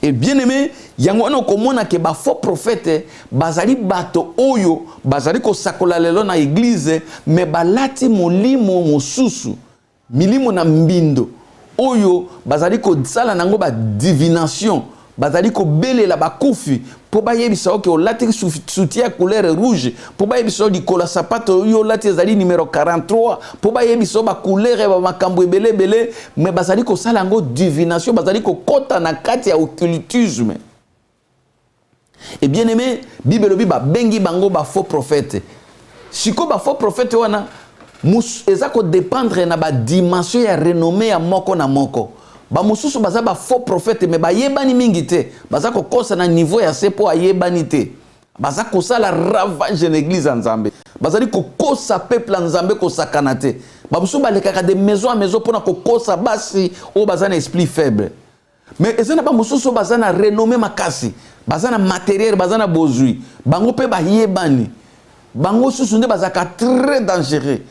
Et bien aimé, yango wana komona ke ba faux prophète bazali bato oyo bazali ko sakola lelo na église mais balati mulimo mosusu, milimo na mbindo oyo bazali ko sala nango ba divination. Bazali ko bele la bakufi po ba yebisa ke o lati soutien couleur rouge po ba yebisa di kola sapato yo lati ezali numéro 43 po ba yebisa ba couleur ba makambo ebele bele mais bazali ko sala ngo divination bazali ko kota na kati ya occultisme. Et bien aimé, Bible lobi ba bengi bango ba faux prophète. Siko ba faux prophète wana ezako dépendre na ba dimension ya renommée ya moko na moko. Ba mususu baza ba faux prophète mais ba yebani mingi te baza ko kosa na niveau ya sepo ayebani te baza ko sala ravage en église nzambe bazali kokosa peuple nzambe ko sakanate babusu balekaka de maison à maison pour na kokosa basi o bazana esprit faible mais ezana ba mususu bazana renommé makasi bazana matériel bazana bozui bango pe ba yebani bango susu nde bazaka très dangereux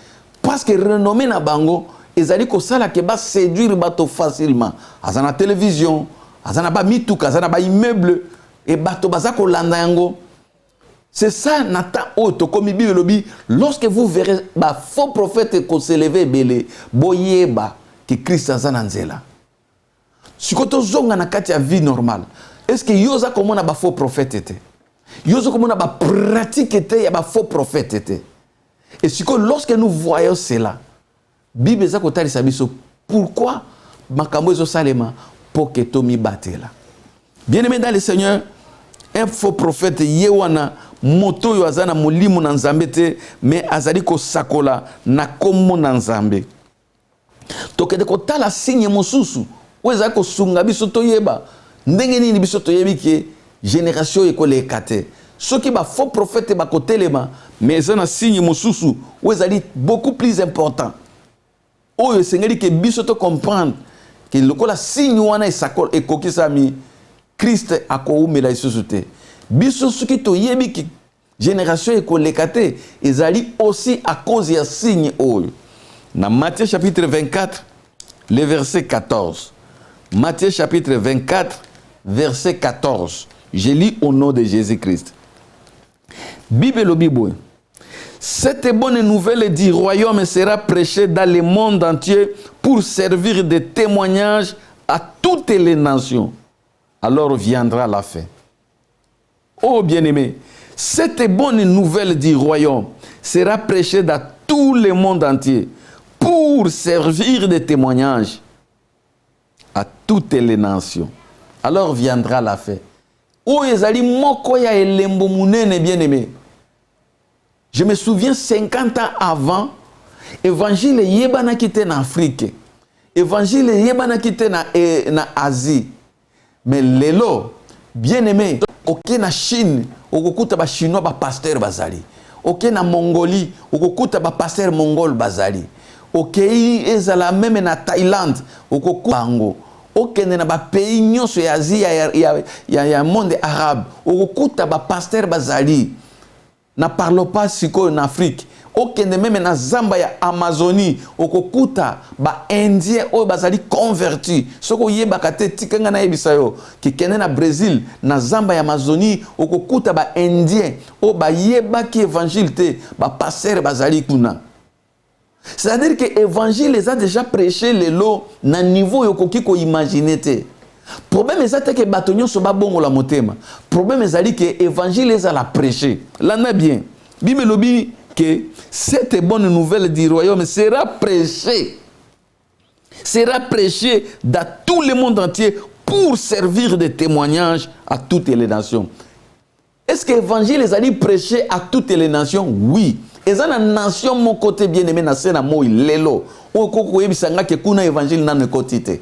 parce que renommé na bango ezali ko sala ke ba séduire bato facilement azana télévision azana ba mituka azana ba immeuble et bato bazako landa yango. C'est ça Nathan Oto comme Bible lobi lorsque vous verrez ba faux prophète ko s'élever belé boyeba que Christ azana nzela sikoto zonga na kati ya vie normale est-ce que yoza komona ba faux prophète était yoza komona ba pratique était ya ba faux prophète était et siko lorsque nous voyons cela Bible za ko talisa biso pourquoi makambo ezo salema pour que tomi batela. Bien-aimé dans le Seigneur, un faux prophète yewana moto yo azana molimo na nzambe te mais azali ko sakola na komo na nzambe. Tokende ko tala signe mosusu weza ko sunga biso toyeba ndenge nini biso toyebi ke génération ekoleka te. Soki ba faux prophète ba kotelema mais ezana signe mosusu wezali beaucoup plus important. Oyo sengeli ke biso to comprendre que lokola signe wana esakol ekokisami Christ akoumela isusu te. Biso soki toyebi ki génération ekoleka te ezali aussi à cause ya signe oyo. Na Matthieu chapitre 24 le verset 14. Matthieu chapitre 24 verset 14. Je lis au nom de Jésus-Christ. Bible le Bible. Cette bonne nouvelle du royaume sera prêchée dans le monde entier pour servir de témoignage à toutes les nations. Alors viendra la fin. Oh bien-aimé, cette bonne nouvelle du royaume sera prêchée dans tout le monde entier pour servir de témoignage à toutes les nations. Alors viendra la fin. Oh ezali moko ya elembo munene bien-aimé. Je me souviens 50 ans avant, évangile yebana kite na Afrique. Évangile yebana kite na Asie. Mais lelo, bien aimé, ok na Chine, okokuta ba chinois ba pasteur bazali. Ok na Mongolie, okokuta ba pasteur mongol bazali. Ok ezala même na Thaïlande, okokuta bango. Ok na ba pays nyonso ya Asie ya monde arabe, okokuta ba pasteur bazali. Na parlo pas siko en Afrique. Okende même na zamba ya Amazonie, okokuta ba indien o bazali converti. Soko yebaka te tikanga na yebisa yo ki kende na Brésil, na zamba ya Amazonie, okokuta ba indien o ba yebaki évangile te, ba passer bazali kuna. C'est-à-dire que évangile les a déjà prêché le lot na niveau yokoki ko imaginer te. Problème est que batonyo so ba bongo la motema. Problème est que évangile est à la prêcher. Là n'a bien. Bible lobi que cette bonne nouvelle du royaume sera prêchée dans tout le monde entier pour servir de témoignage à toutes les nations. Est-ce que l'évangile est allé prêcher à toutes les nations? Oui. Et ça, la nation, mon côté bien-aimé, na sena moi lelo. O koko yebisanga ke kuna évangile na ne kotite.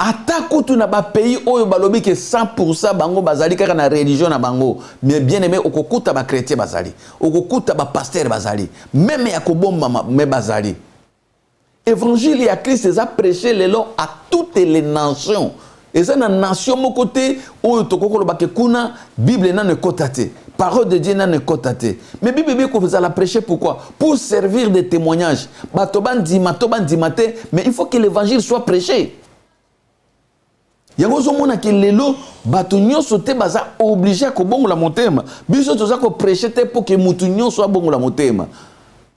Ata kutu na ba pays oyo balobi ke 100% bango bazali kaka na religion na bango, mais bien aimé okokuta ba chrétien bazali, okokuta ba pasteur bazali, même ya kobomba me bazali. Évangile ya Christ a prêché lelo à toutes les nations. Et ça na nation mo côté oyo tokoko loba ke kuna Bible na ne kotate, parole de Dieu na ne kotate. Mais Bible ko vous la prêcher pourquoi? Pour servir de témoignage. Batoban dimate, mais il faut que l'évangile soit prêché. Yango zomona ke lelo bato nyonso te baza obligé ko bongola motema. Biso toza ko prêcher te pour que mutu nyonso bongola motema.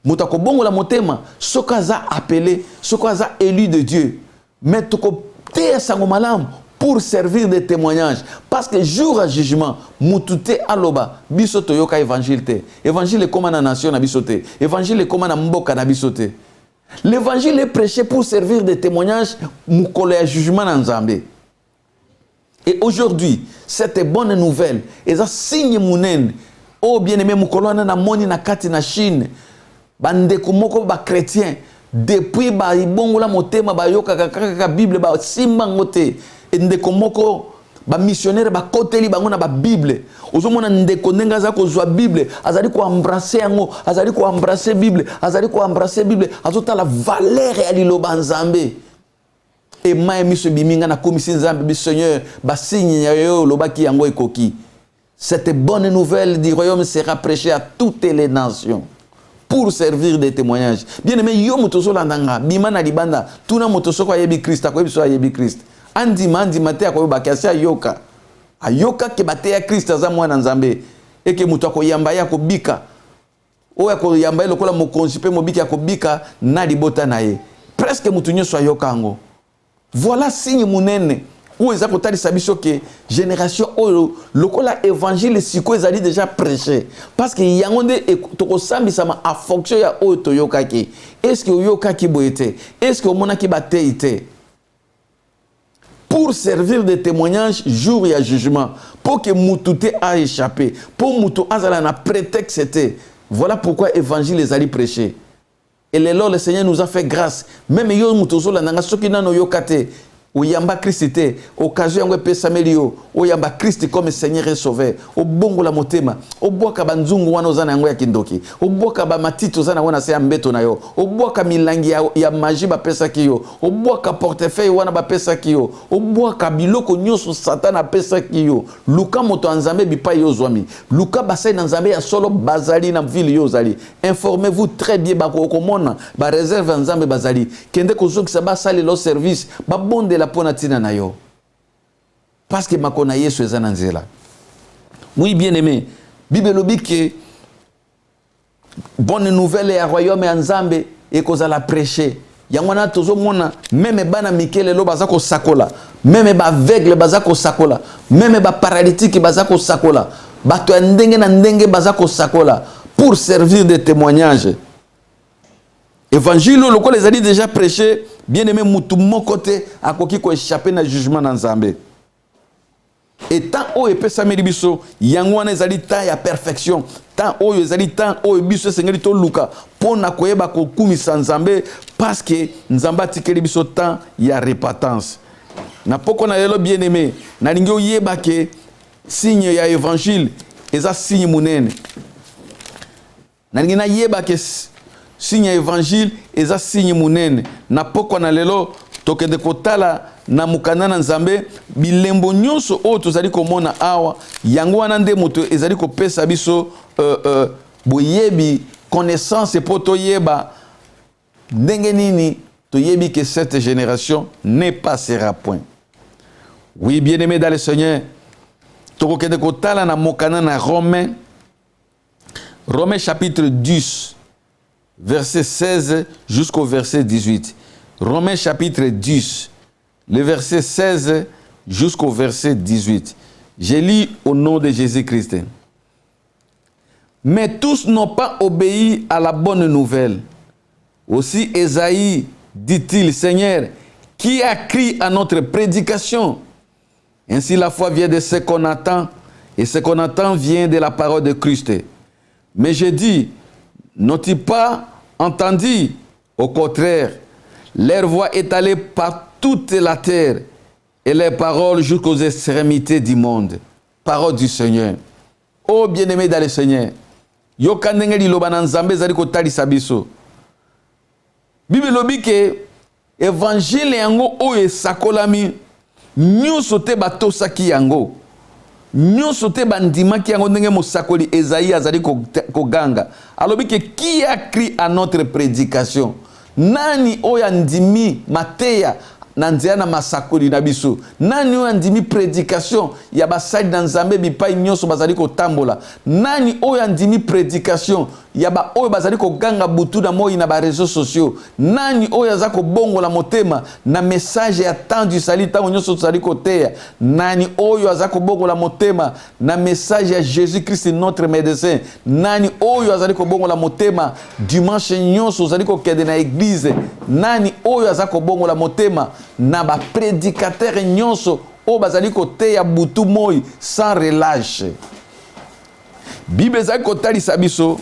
Muta ko bongola motema, soka za appelé, soka za élu de Dieu. Mais to ko te sango malam pour servir de témoignage parce que jour à jugement mutu te aloba biso to yoka évangile te. Évangile comme na nation na biso te. Évangile comme na mboka na biso te. L'évangile est prêché pour servir de témoignage mukolo ya jugement na Nzambe. Et aujourd'hui, cette bonne nouvelle, et ça signe mounen, oh bien-aimé, moukolona na moni na kati na Chine, bande kumoko ba chrétien, depuis ba ibongola motema ba yoka kaka Bible ba simba ngote, et ndekomoko ba missionnaire ba koteli bango na ba Bible ozomona ndeko ndenga za kozwa Bible azali ko embrasser yango azali ko embrasser Bible azali ko embrasser Bible azota la valeur ya liloba nzambe et mai miso biminga na komisi nzambe bi Seigneur ba signe yo lobaki yango ekoki. Cette bonne nouvelle du royaume sera prêchée à toutes les nations pour servir de témoignages. Bien aimé, yo motoso landanga, bima na libanda, tuna motoso kwa yebi Christ, kwa yebi so yebi Christ. Andima te kwa bakasi ayoka. Ayoka ke bate ya Christ za mwana nzambe. Eke mutu akoyamba ya kobika. Oya koyamba lokola mokonzi pe mobika kobika na libota na ye. Presque mutu nyoso ayoka ngo. Voilà signe munene. Où est-ce que que génération lokola évangile siko ezali déjà prêché parce que yangonde toko sambi sama a fonction ya o toyokaki est-ce que oyokaki boyete est-ce que omonaki bateite pour servir de témoignage jour et à jugement pour que mutute a échappé pour muto azala na prétexte voilà pourquoi évangile ezali prêché et le Seigneur nous a fait grâce même yo mutozo la nanga soki nano yokate Oyamba Christ te occasion yango pesa melio oyamba Christ comme Seigneur et Sauveur obongo la motema obwaka banzungu wana ozana yango ya kindoki obwaka ba matito zana wana se mbeto na yo obwaka milangi ya magie ba pesa kiyo obwaka portefeuille wana ba pesa kiyo obwaka biloko nyoso satana pesa kiyo luka moto anzambe bipa yo zwami luka basai na nzambe ya solo bazali na ville yo zali informez-vous très bien ba ko komona ba réserve nzambe bazali kende kozokisa ba sali lo service ba bonde la ponatina na yo parce que makona Yesu ezana nzela. Oui bien aimé, Bible lobi que bonne nouvelle ya royaume ya nzambe e kozala prêcher. Yangwana tozo mona même bana mikele lo bazako sakola, même ba aveugle bazako sakola, même ba paralytique bazako sakola, bato ndenge na ndenge bazako sakola pour servir de témoignage. Évangile lokola ezali déjà prêché, bien aimé mutu mon côté akoki ko échapper na jugement na nzambe. Et tant o epesa meribiso yango wana ezali temps ya perfection, tant o ezali temps o biso sengeli to luka pona koyeba ko kumisa nzambe parce que nzamba tikeli biso temps ya repentance. Na poko na lelo bien aimé, na lingi oyeba ke signe ya évangile eza signe munene. Na lingi na yeba ke signe évangile eza signe munene na poko na lelo tokende kotala na mukana na nzambe bilembo nyonso o tozali komona awa yango wana nde moto ezali kopesa biso boyebi connaissance po toyeba ndenge nini toyebi que cette génération ne passera point. Oui bien aimé dans le Seigneur tokende kotala na mukana na Romains chapitre 10 verset 16 jusqu'au verset 18. Romains chapitre 10, le verset 16 jusqu'au verset 18. Je lis au nom de Jésus-Christ. Mais tous n'ont pas obéi à la bonne nouvelle. Aussi Ésaïe dit-il, Seigneur, qui a crié à notre prédication? Ainsi la foi vient de ce qu'on attend, et ce qu'on attend vient de la parole de Christ. Mais je dis, n'ont-ils pas entendu? Au contraire, leur voix est allée par toute la terre et leurs paroles jusqu'aux extrémités du monde. Parole du Seigneur. Oh bien-aimé dans le Seigneur, yokandenge liloba na nzambe zali ko talisa biso. Bible lobi ke évangile yango oyo esakolami nyonso te batosaki yango. Nyonso te bandimaki yango ndenge mosakoli Esaïe azali koganga. Alobi ke qui a crié à notre prédication? Nani oyo andimi mateya na nzela na masakoli na biso? Nani oyo andimi prédication ya basali na nzambe bipai nyonso bazali kotambola? Nani oyo andimi prédication ya ba oyo bazali koganga butu na moi na ba réseaux sociaux? Nani oyo aza kobongola motema na message ya temps du salut tango nyonso tozali koteya? Nani oyo aza kobongola motema na message ya Jésus-Christ notre médecin? Nani oyo azali kobongola motema dimanche nyonso ozali kokende na église? Nani oyo aza kobongola motema na ba prédicateur nyonso o bazali koteya butu moi sans relâche? Bible ezali kotalisa biso.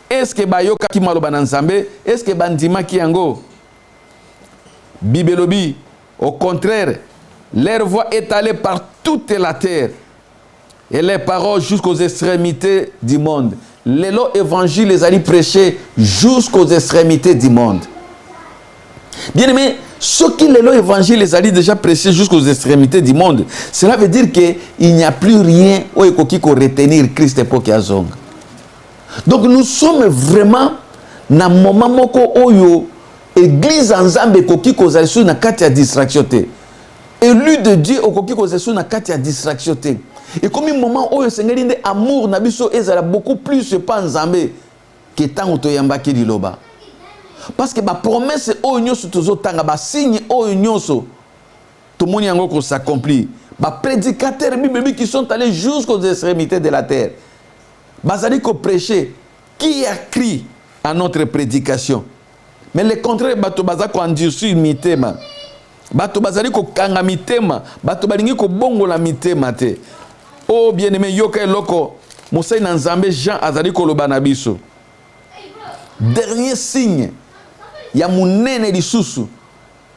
Est-ce que bayoka ki maloba na nzambe? Est-ce que bandima ki yango? Bible lobi au contraire, Leur voix est allée par toute la terre et les paroles jusqu'aux extrémités du monde. L'élo évangile les allait prêcher jusqu'aux extrémités du monde. Bien aimé, ce qui l'élo évangile les allait déjà prêcher jusqu'aux extrémités du monde, cela veut dire qu'il n'y a plus rien où il faut retenir Christ et Pokiazong. Donc nous sommes vraiment dans le moment où l'église en Zambie koki kozali sur na kati ya distraction te. Élu de Dieu okoki kozali sur na kati ya distraction te. Et comme un moment où le Seigneur dit amour na biso ezala beaucoup plus je pense Zambie que tant to yambaki liloba. Parce que ba promesse o nyonso tozotanga ba signe o nyonso tout monde yango ko s'accomplit. Ba prédicateurs bibliques qui sont allés jusqu'aux extrémités de la terre. Bazali ko prêcher qui a crié à notre prédication. Mais le contraire, bato bazako endurci mitema. Bato bazali ko kanga mitema, bato balingi ko bongola mitema te. Oh bien-aimé yoka loko, Mosai na Nzambe Jean azali ko loba na biso. Dernier signe ya munene lisusu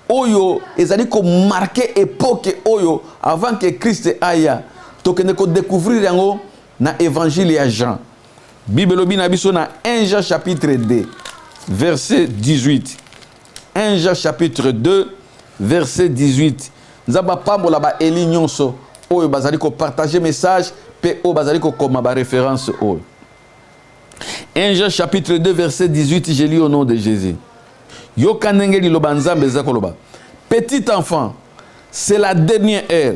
oyo ezali ko marquer époque oyo avant que Christ aya. Tokende ko découvrir yango na évangile ya Jean. Bible lobi na biso na 1 Jean chapitre 2. Verset 18. 1 Jean chapitre 2, verset 18. Nous avons pas ba eli nyonso oyo bazali ko partager message pe o bazali ko koma ba référence o. 1 Jean chapitre 2, verset 18, je lis au nom de Jésus. Yoka nengeli loba nzambe zakoloba. Petit enfant, c'est la dernière heure.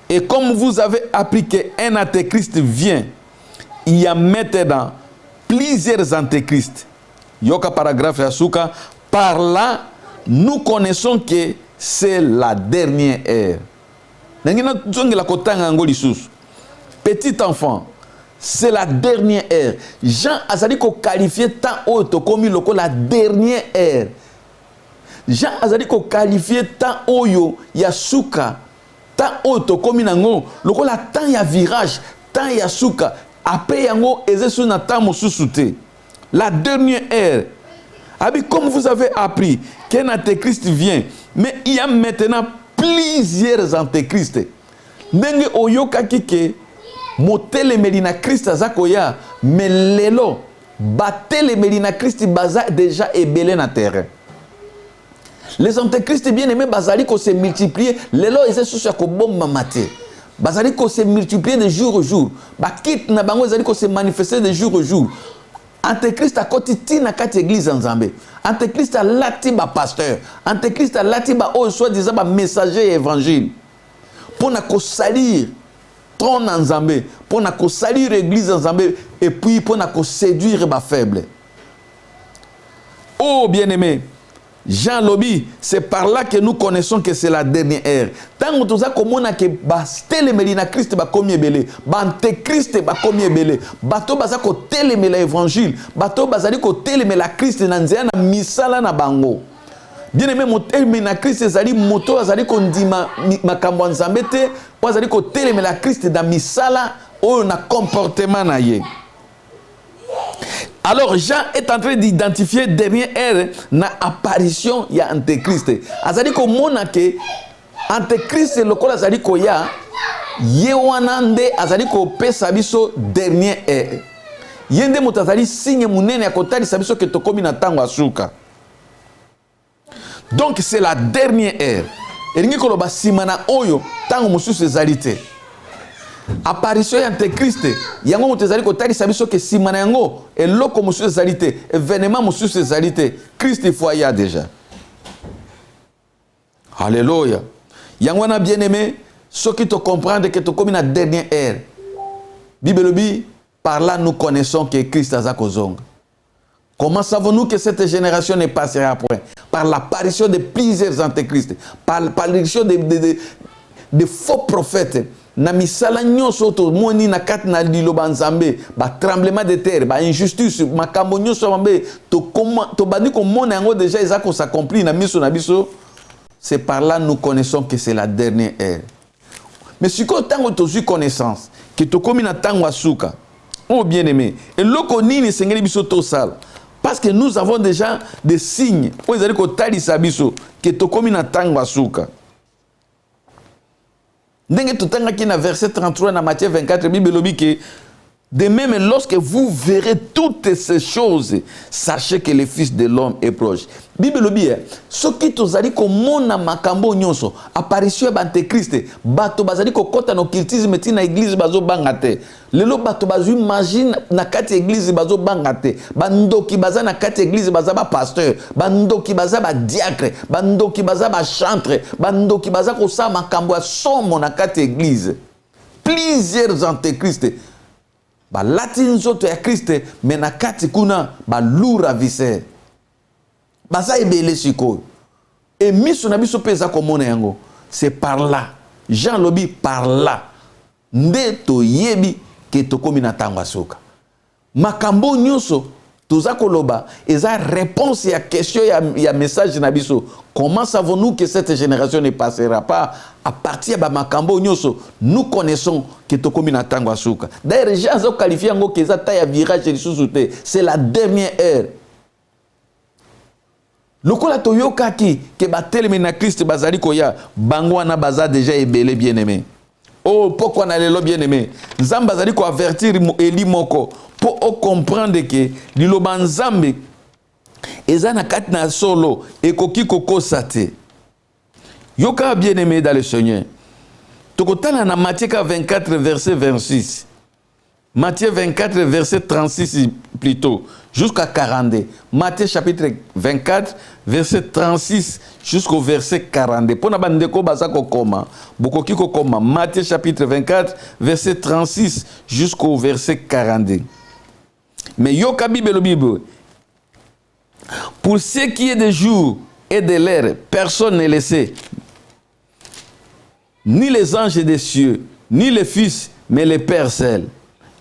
Et comme vous avez appris qu'un antéchrist vient, il y a maintenant plusieurs antéchrists. Yoka paragraphe Yasuka, par là, nous connaissons que c'est la dernière ère. Petit enfant, c'est la dernière ère. Jean a dit qu'on qualifiait tant haut comme la dernière ère. Jean a dit qu'on qualifiait tant haut Yasuka, tant haut comme la tant ya virage, tant Yasuka. Après yango ezesu na tant mosusute. La dernière ère. Comme vous avez appris qu'un antéchrist vient, mais il y a maintenant plusieurs antéchrists. Ndenge oyoka kike motele melina Christ azakoya, mais lelo batele melina Christ baza déjà ebelé na terrain. Les antéchrists bien aimés bazali ko se multiplier, lelo ezesu ya ko bomba maté. Bazali ko se multiplier de jour au jour. Bakit na bango bazali ko se manifester de jour au jour. Antéchrist a kotiti na kati église en Zambé. Antéchrist a lati ba pasteur. Antéchrist a lati ba o soit disant ba messager évangile. Pour na ko salir trône en Zambé, pour na ko salir église en Zambé et puis pour na ko séduire ba faible. Oh bien-aimé, Jean Lobi, c'est par là que nous connaissons que c'est la dernière ère. Tant que nous avons que bastel melina Christ ba combien belé, bante Christ ba combien belé, bato bazako teleme la évangile, bato bazali ko teleme la Christ na nzela na misala na bango. Bien aimé mo teleme na Christ zali moto azali ko ndima makambo nzambe te, po azali ko teleme la Christ da misala o na comportement na ye. Alors Jean est en train d'identifier dernière ère na apparition ya antéchrist. Azali ko mona ke antéchrist lokola azali ko ya yewanande azali ko pesa biso dernière ère. Yende mutazali signe munene ya kotali sabiso ke tokomi na tango asuka. Donc c'est la dernière ère. Elingi ko loba simana oyo tango mususu ezalite. Apparition ya antéchrist yango mutezali kotali sabiso ke simana yango eloko mususu ezalite événement mususu ezalite Christ foya déjà. Alléluia. Yango na bien-aimé, ceux qui te comprennent que tu comme na dernière ère. Bible dit par là nous connaissons que Christ a kozonga. Comment savons-nous que cette génération ne passera à point? Par l'apparition de plusieurs antéchrists, par l'apparition de faux prophètes. Na misala nyonso to moni na kat na liloba nzambe ba tremblement de terre ba injustice makambo nyonso mambe to bandi ko mona yango déjà ezako s'accomplir na miso na biso. C'est par là nous connaissons que c'est la dernière ère. Mais si ko tango to su connaissance que to komi na tango asuka. Oh bien-aimé, et loko nini sengeli biso to sala parce que nous avons déjà des signes. O ezali ko talisa biso que to komi na tango asuka. Ndenge tutanga qui na verset 33 dans Matthieu 24 Bible lobi que de même, lorsque vous verrez toutes ces choses, sachez que le Fils de l'homme est proche. Bible dit, ce qui tozali ko mona makambo nyonso, apparition d'Antéchrist, bato bazali ko kota no cultisme tina église bazo bangate. Lelo bato bazo imagine na kati église bazo bangate. Bandoki baza na kati église baza ba pasteur, bandoki baza ba diacre, bandoki baza ba chantre, bandoki baza ko sa makambo ya somo na kati église. Plusieurs antéchrist. Ba latin zoto ya Christ mais na kati kuna ba lura vise baza ebele siko et miso na biso pesa komona yango c'est par là Jean lobi par là nde to yebi ke tokomi na tango asoka makambo nyonso toza koloba eza réponse ya question ya message na biso. Comment savons-nous que cette génération ne passera pas à partir de makambo nyonso? Nous connaissons que tokomi na tango asuka. D'ailleurs, Jean zo qualifié ngo que za ta ya virage lisusu te. C'est la dernière heure. Lokola toyoka ki ke batelemi na Christ bazali koya bango wana baza déjà ebele bien aimé. Oh pourquoi na lelo bien aimé? Nzambe bazali ko avertir Eli moko pour comprendre que liloba Nzambe eza na kati na solo ekoki kokosa te. Yoka bien aimé dans le Seigneur. Tokotala na Matthieu 24 verset 26. Matthieu 24 verset 36 plutôt jusqu'à 42. Matthieu chapitre 24 verset 36 jusqu'au verset 42. Pona bandeko bazako koma bokoki ko koma Matthieu chapitre 24 verset 36 jusqu'au verset 42. Mais yoka Bible pour ce qui est des jours et de l'heure, personne n'est laissé. Ni les anges des cieux, ni les fils, mais les pères seuls.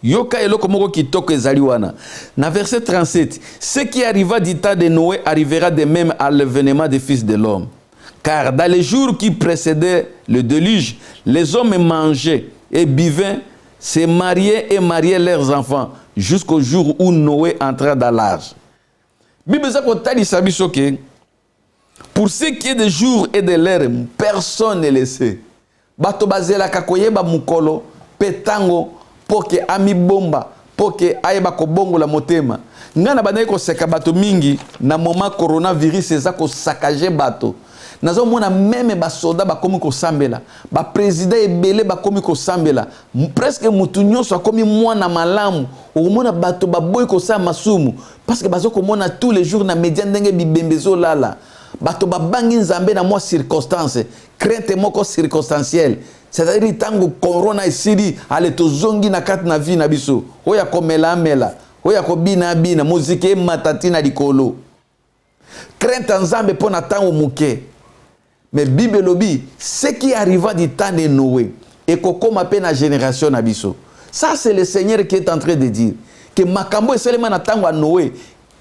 Yoka eloko moko kitoko ezali wana. Na verset 37, ce qui arriva du temps de Noé arrivera de même à l'avènement des fils de l'homme. Car dans les jours qui précédaient le déluge, les hommes mangeaient et buvaient, se mariaient et mariaient leurs enfants, jusqu'au jour où Noé entra dans l'arche. Bible talisa biso ke pour ce qui est des jours et de l'heure, personne n'est laissé. Bato bazela kakoyeba mukolo petango poke ami bomba poke ayeba ko bongo la motema. Ngana banayi ko seka bato mingi na moment coronavirus eza ko sakaje bato. Nazo mona meme ba soda ba komi ko sambela, ba président ebele ba komi ko sambela, presque mutu nyonso akomi mwana malamu, okomona bato ba boy ko sa masumu parce que bazo komona tous les jours na média ndenge bibembezo lala. Bato ba bangi Nzambe na moi circonstance, crainte moko circonstancielle. C'est-à-dire tango corona esili ale tozongi na kati na vie na biso. Oya komela mela, oya ko bina bina, muziki matati na likolo. Crainte Nzambe pona tango muke. Mais Bible lobi, ce qui arriva du temps de Noé, et qu'on appelle la génération Nabiso. Ça, c'est le Seigneur qui est en train de dire que Makambo est seulement na tango à Noé,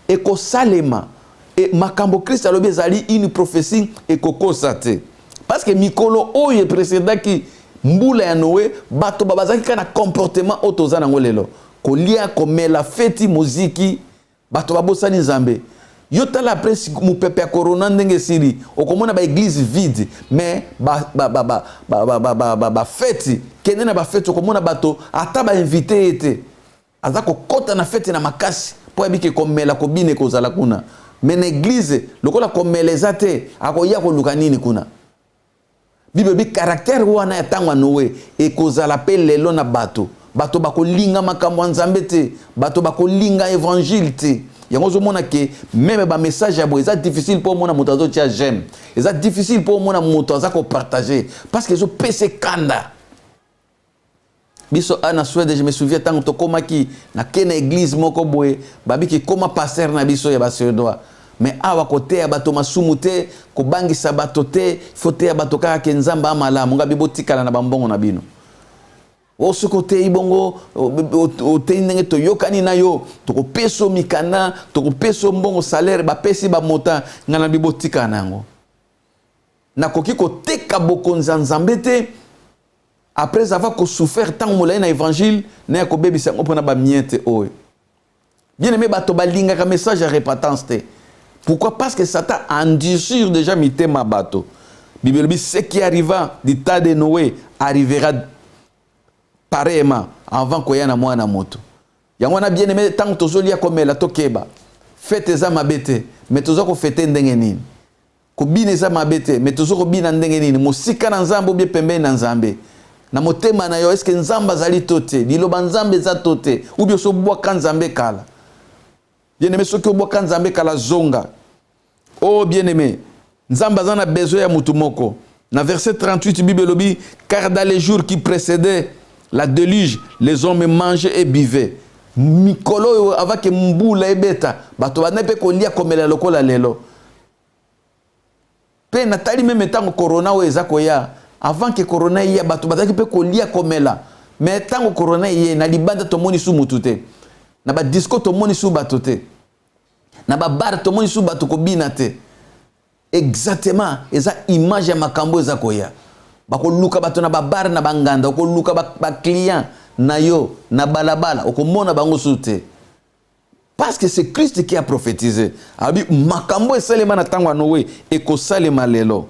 et que Salema, et Makambo Christ a lobi zali une prophétie et koko sate. Parce que Mikolo, oh, il précédent qui mboula ya Noé, bato babazaki kana comportement otoza na ngolelo. Kolia komela feti muziki, bato babosani Nzambe. Yota la presse mu pepe corona ndenge siri okomona ba église vide mais ba fête kende na ba fête okomona bato ata ba invité ete azako kota na fête na makasi po abike komela ko bine ko zala kuna mais na église lokola komela zate akoya ko luka nini kuna. Bible bi caractère wana ya tangwa Noé e ko zala pe lelo na bato bako linga makambo Nzambe te bato bako linga évangile te. Yango zomona ke même ba message ya bo eza difficile pour mona moto azotia j'aime. Eza difficile pour mona moto azako partager parce que zo pese kanda. Biso ana Suède je me souviens tant to komaki na kena église moko boye babi ki koma pasteur na biso ya ba Suédois. Mais awa kote ya bato masumu te ko bangisa bato te fote ya bato kaka ke Nzamba amala munga bibotikala na bambongo na bino. O ce côté ibongo o tendenge to yokani na yo to ko peso mikana to ko peso mbongo salaire ba pesi ba mota ngana bibotika nango na koki ko teka bokonza Nzambe te après avoir ko souffert tant molai na évangile na ko bebisa ngopona ba miete oyo bien aimé bato balinga ka message à repentance te. Pourquoi? Parce que Satan endurcit déjà mitema bato. Bible dit ce qui arriva du temps de Noé arrivera pareillement avant qu'il y ait un mois na moto. Yango na bien aimé tant tozo lia komela tokeba. Fête za mabete, mais tozo ko fête ndenge nini. Ko bine za mabete, mais tozo ko bina ndenge nini. Musika na nzambe bien pembe na nzambe. Na motema na yo eske nzamba zali tote, liloba nzambe za tote, ou bien so bwa kan nzambe kala. Bien aimé soki bwa kan nzambe kala zonga. Oh bien aimé, nzamba za na besoin ya mutu moko. Na verset 38 Bible lobi, car dans les jours qui précédaient la déluge, les hommes mangeaient et buvaient. Mikolo avant que mbula ebeta, bato banepe kolia komela lokola lelo. Pe natali même temps corona o eza koya, avant que corona ya bato bazaki pe kolia komela. Mais tant corona ye na libanda to moni su mutute. Na ba disco to moni su batote. Na ba bar to moni su bato ko binate. Exactement, eza image ya makambo eza koya. Bako luka bato na ba bar na banganda, ko luka ba client na yo na balabala, okomona bango sute. Parce que c'est Christ qui a prophétisé. Abi makambo esalema na tango Noé et ko salema lelo.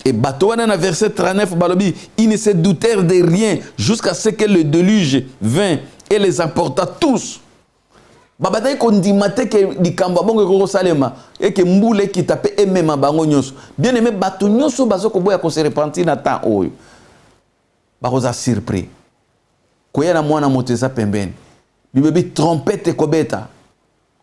Et bato wana na verset 39 balobi, ils ne se doutèrent de rien jusqu'à ce que le déluge vint et les emporta tous. Babataï kondimate ke likambo bongo ko salema et que mbule ki tape emema bango nyonso. Bien aimé bato nyonso bazo ko boya ko se repentir na temps oyo. Bakoza surpris. Koya na mwana moteza pembeni. Bibebi trompette kobeta.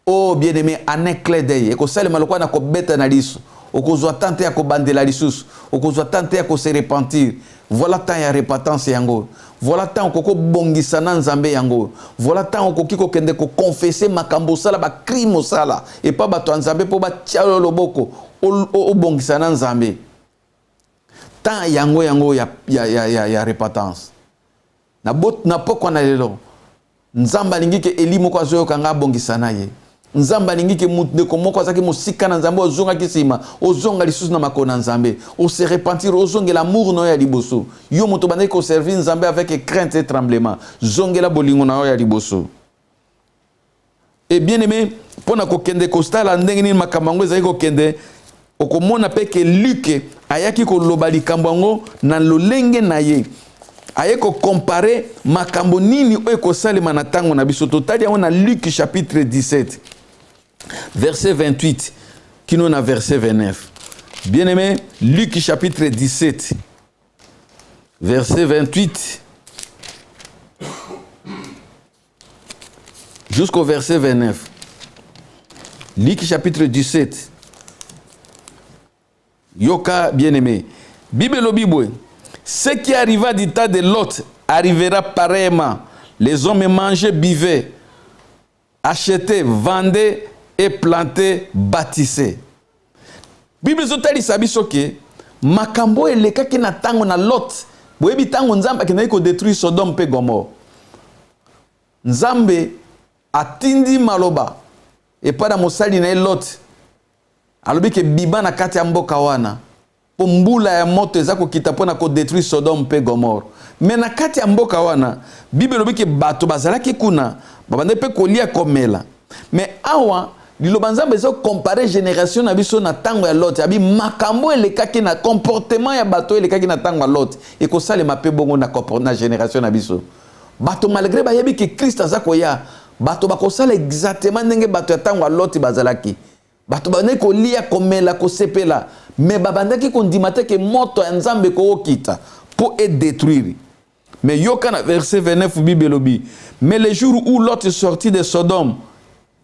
Oh bien aimé en un clin d'œil. Eko salema lokwa na kobeta na liso. Okozwa tante ya kobandela lisusu. Okozwa tante ya ko se repentir. Voilà tant ya repentance yango. Voilà tant koko bongisa na nzambe yango. Voilà tant koki ko kende ko confesser makambo sala ba crime sala et pas bato nzambe po ba tialo loboko o bongisa na nzambe. Tant yango ya repentance. Na poko na lelo. Nzamba lingi ke elimo kwa zoyo kanga bongisa na ye. Nzamba lingi ke muteko moko azaki musika na nzambe ozonga kisima, ozonga lisusu na makona nzambe, o se repentir ozonga l'amour no ya liboso. Yo moto bandai ko servir nzambe avec crainte et tremblement. Zongela bolingo na ya liboso. Et bien aimé, pona ko kende kostala ndenge ni makamango ezali ko kende, okomona pe ke Luc ayaki ko loba likambo ngo na lolenge na ye. Aye ko comparer makambo nini oyo ko salema na tango na biso totali on a Luc chapitre 17 verset 28 qui nous a verset 29. Bien aimé, Luc chapitre 17 verset 28 jusqu'au verset 29. Luc chapitre 17. Yoka bien aimé. Bible lo Bible. Ce qui arriva du temps de Lot arrivera pareillement. Les hommes mangeaient, buvaient, achetaient, vendaient et plantaient, bâtissaient. Bible zotali sabiso ke makambo eleka ki na tango na Lot. Boyebi tango nzambe akendaki ko détruire Sodome pe Gomorrhe. Nzambe atindi maloba et pas mosali na Lot. Alobi ke biba na kati ya mboka wana. Po mbula ya moto ezako kitapona ko détruire Sodome pe Gomorrhe. Mais na kati ya mboka wana, Bible lobi ke bato bazalaki kuna, babande pe kolia komela. Mais awa liloba nzambe zo comparer génération na biso na tango ya Lot, abi makambo elekaki na comportement ya bato elekaki na tango ya Lot, e ko salema pe bongo na génération na biso. Bato malgré ba yebi ke Christ azako ya, bato bako sala exactement ndenge bato ya tango ya Lot bazalaki. Bato bane ko lia komela ko sepela. Mais babandaki kondimate ke moto ya nzambe ko okita pour être détruire. Mais yokana verset 29 Bible lobi. Mais le jour où Lot sortit de Sodome,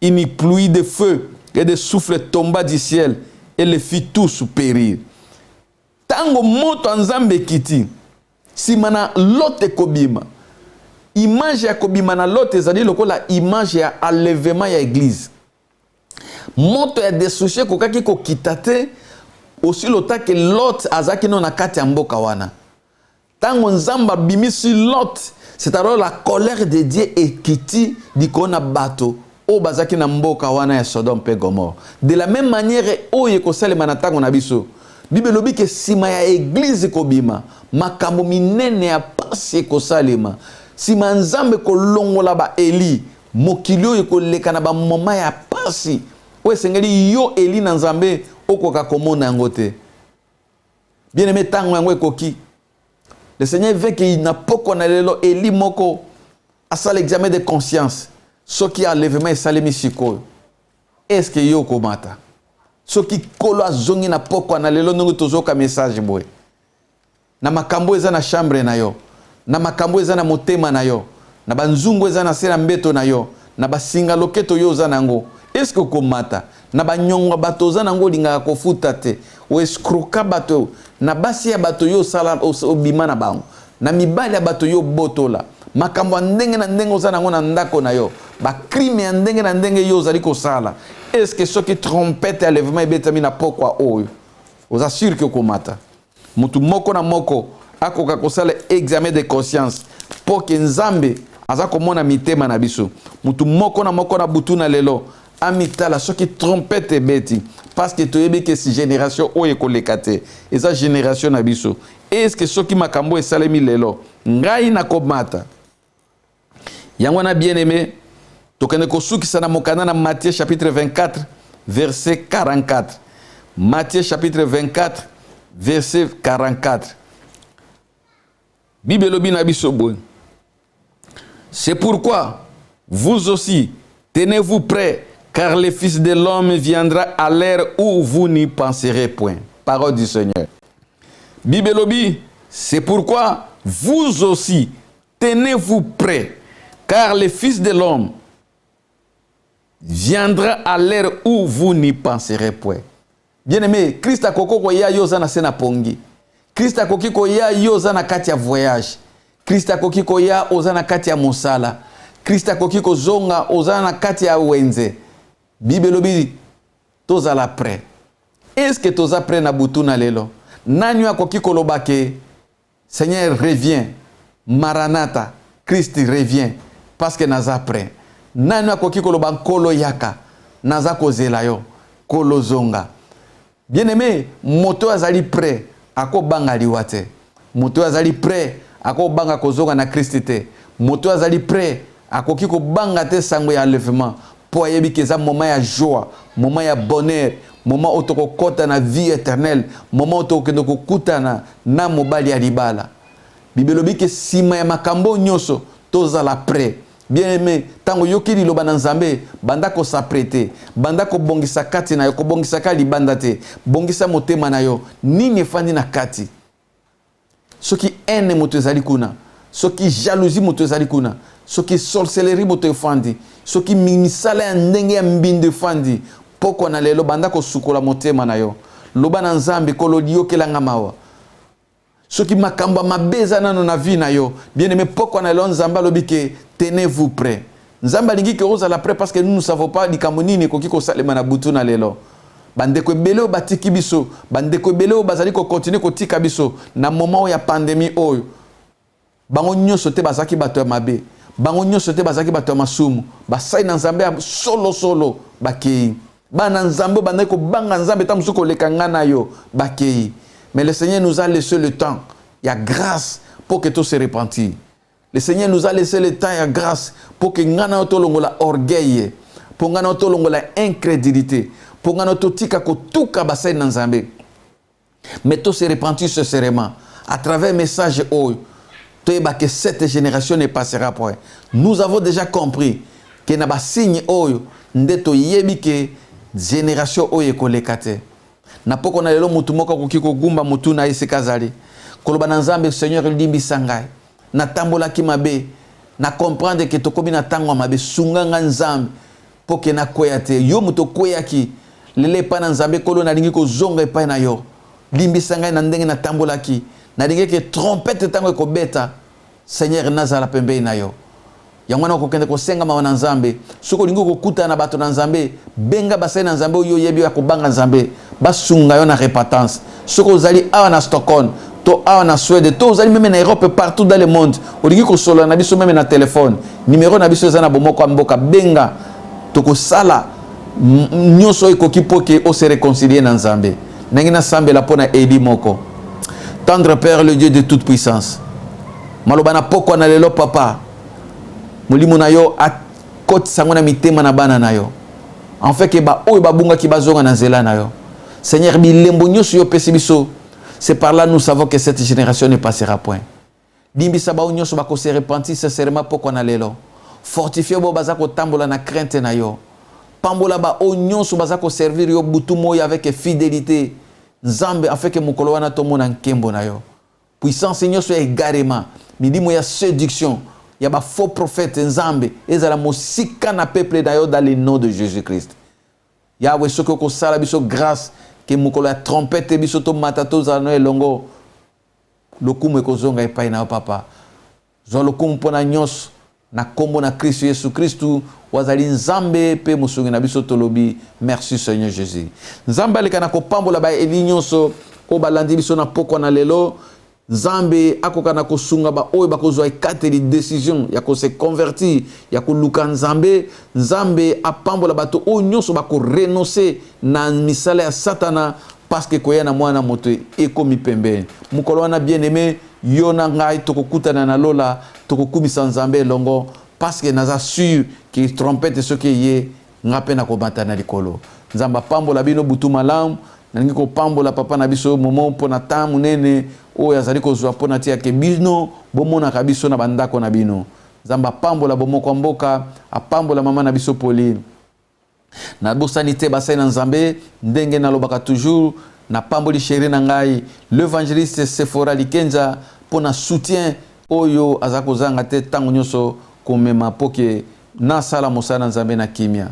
une pluie de feu et de souffle tomba du ciel et les fit tous périr. Tango moto ya nzambe kiti, simana Lot ekobima. Image ya kobima na Lot ezali lokola image ya enlèvement ya église. Moto ya destruction kokaki ko kitate aussi lota que Lot azaki no na kati ya mboka wana. Tango nzamba bimisi Lot, c'est alors la colère de Dieu ekiti dikona bato o bazaki na mboka wana ya Sodome pe Gomorrhe. De la même manière oye ko salema na tango na biso. Bible lobi ke sima ya église ko bima, makambo minene ya pasi ko salema. Sima nzambe ko longola ba Eli, mokilio ko leka na ba moma ya pasi. Oye sengeli yo Eli na nzambe okoka komona yango te. Bien-aimé, tango yango ekoki. Le Seigneur veut qu'il n'a pas qu'on a lelo Eli moko à ça l'examen de conscience. Ce qui a lèvement et salemi siko. Est-ce que yo komata? Ce qui kolo azongi na poko na lelo nungu tozoka message boy. Na makambo eza na chambre na yo. Na makambo eza na motema na yo. Na banzungu eza na sera mbeto na yo. Na basinga loketo yo za nango. Est-ce que komata? Na banyongwa bato za nango linga kofuta te. O escroka bato. Na basi ya bato yo sala obima na bango. Na mibali ya bato yo botola. Makambo ndenge na ndenge oza nango na ndako na yo. Ba crime ya ndenge na ndenge yo zali ko sala. Est-ce que ceux qui trompette à lèvement ebetami na pokwa oyo? Oza sûr que komata. Mutu moko na moko akoka kosala examen de conscience pour que nzambe aza komona mitema na biso. Mutu moko na moko na butu na lelo amitala ceux qui trompette ebeti parce que toyebi que si génération oyo ekolekate eza génération na biso. Est-ce que ceux qui makambo esalemi lelo ngai na komata? Yango na bien-aimé, tokende kosukisa na mokanda na Matthieu chapitre 24 verset 44. Matthieu chapitre 24 verset 44. Bible lobi na biso boy. C'est pourquoi vous aussi tenez-vous prêts, car le Fils de l'homme viendra à l'heure où vous n'y penserez point. Parole du Seigneur. Bible lobi, c'est pourquoi vous aussi tenez-vous prêts, car le Fils de l'homme viendra à l'heure où vous n'y penserez point. Bien-aimé, Christ a koko ya yoza na sena pongi. Christ a kokiko ya yoza na kati ya voyage. Christ a kokiko ya oza na kati ya mosala. Christ a kokiko zonga oza na kati ya wenze. Bible lobi toza la prêt. Est-ce que toza prêt na butu na lelo? Nani a kokiko lobake Seigneur revient. Maranatha, Christ revient parce que naza prêt. Nani a kokiko loba kolo yaka naza kozela yo kolo zonga. Bien-aimé, moto azali prêt ako banga liwate. Moto azali prêt ako banga kozonga na Christ te. Moto azali prêt ako kiko banga te sango ya enlèvement. Po yebi keza moment ya joie, moment ya bonheur, moment otoko kota na vie éternelle, moment otoko kendo kokutana na mobali ya libala. Bible lobi ke sima ya makambo nyoso toza la prêt. Bien-aimé, tango yoki liloba na Nzambe, banda ko s'apprêter, banda ko bongisa kati na yo, ko bongisa ka libanda te, bongisa motema na yo, nini fandi na kati. Soki ene moto ezali kuna, soki jalousie moto ezali kuna, soki sorcellerie moto fandi, soki misala ya ndenge ya mbinde fandi, poko na lelo banda ko sukola motema na yo. Loba na Nzambe ko lodiyo kelanga mawa. Soki makamba mabeza nano na vie na yo, bien-aimé, poko na lelo Nzambe lobike tenez-vous prêts. Nzamba lingi ke oza la prêt parce que nous ne savons pas likambo nini koki ko salema na butu na lelo. Bandeko ebele batiki biso, bandeko ebele bazali ko continuer ko tika biso na moment ya pandémie oyo. Bango nyoso te bazaki bato ya mabe. Bango nyoso te bazaki bato ya masumu. Basai na Nzambe solo bakei. Bana Nzambe bandeko banga Nzambe tamusu ko lekanga na yo bakei. Mais le Seigneur nous a laissé le temps. Il y a grâce pour que tout se repentir. Le Seigneur nous a laissé le temps et la grâce pour que nous ayons l'orgueil, pour que nous ayons l'incrédulité, pour que nous ayons tout kabasai dans Nzambe. Mais tout se repentir sincèrement à travers le message que cette génération ne passera point. Nous avons déjà compris que nous avons signé ndeto yebi que génération oyo kolekate. Na poko na lelo mutu moko kokiko gumba mutu na isi kazali. Koloba na Nzambe Seigneur limbi sangai. Na tambola ki mabe. Na comprendre que tokobi na tango mabe sunganga Nzambe. Poke na koyate. Yo mutu koyaki. Lele pa na Nzambe kolo na lingi ko zonga epai na yo. Limbi sangai na ndenge na tambola ki. Na lingi ke trompette tango ko beta. Seigneur nazala pembe na yo. Yangwana ko kende ko senga ma na Nzambe. Soko lingi ko kuta na bato na Nzambe. Benga basai na Nzambe yo yebi ya ko banga Nzambe. Basunga yo na repentance. Soko zali awa na Stockholm, to awa na Suède, to zali même na Europe, partout dans le monde. Olingi ko solo na biso même na téléphone. Numéro na biso za na bomoko mboka benga to ko sala nyoso ikoki poke o se réconcilier na Nzambe. Nangi na sambe la pona Eli moko. Tendre Père, le Dieu de toute puissance. Maloba na poko na lelo papa. Molimo na yo akoti sango na mitema na bana na yo. En fait que ba oyo babunga ki bazonga na nzela na yo. Seigneur bilembo nyoso yo pesi biso. C'est par là nous savons que cette génération ne passera point. Limbisa ba onyo so ba ko se repentir sincèrement pourquoi na lelo. Fortifier bo baza ko tambola na crainte na yo. Pambola ba onyo so baza ko servir yo butu moya avec fidélité. Nzambe afin que mukolo wana to mona nkembo na yo. Puissance Seigneur soit égarément. Midi moya séduction. Il y a ba faux prophète Nzambe ezala mosika na peuple na yo dans le nom de Jésus-Christ. Yahweh soko ko sala biso grâce que mukolo ya trompette biso to matato za no elongo. Lokumu ekozonga epai na papa. Zo lokumu pona nyos na kombo na Christ Yesu Christu wazali Nzambe pe musungi na biso tolobi. Merci Seigneur Jésus. Nzambe alekana ko pambola ba elinyoso o balandi biso na poko na lelo. Nzambe akokana ko sunga ba oyo bakozwa ikateli décision ya ko se convertir ya ko luka Nzambe. Nzambe apambola bato o nyonso bako renoncer na misala ya Satana parce que koya na mwana moto ekomi pembeni. Mukolo wana bien-aimé yona ngai tokokutana na lola tokokumisa Nzambe longo parce que naza sûr que trompette ce que ye ngape na kobata na likolo. Nzamba pambola bino butu malamu nangi ko pambola papa na biso momo pona tamu nene o yazali ko zwa pona tia ke bino bomona kabiso na bandako na bino. Nzamba pambola bomoko mboka apambola mama na biso Pauline. Na bosanité basai na Nzambe ndenge na lobaka toujours na pamboli chéri na ngai l'évangéliste Sephora Likenza pona soutien oyo azako zanga te tango nyoso komema poke na sala mosala Nzambe na kimia.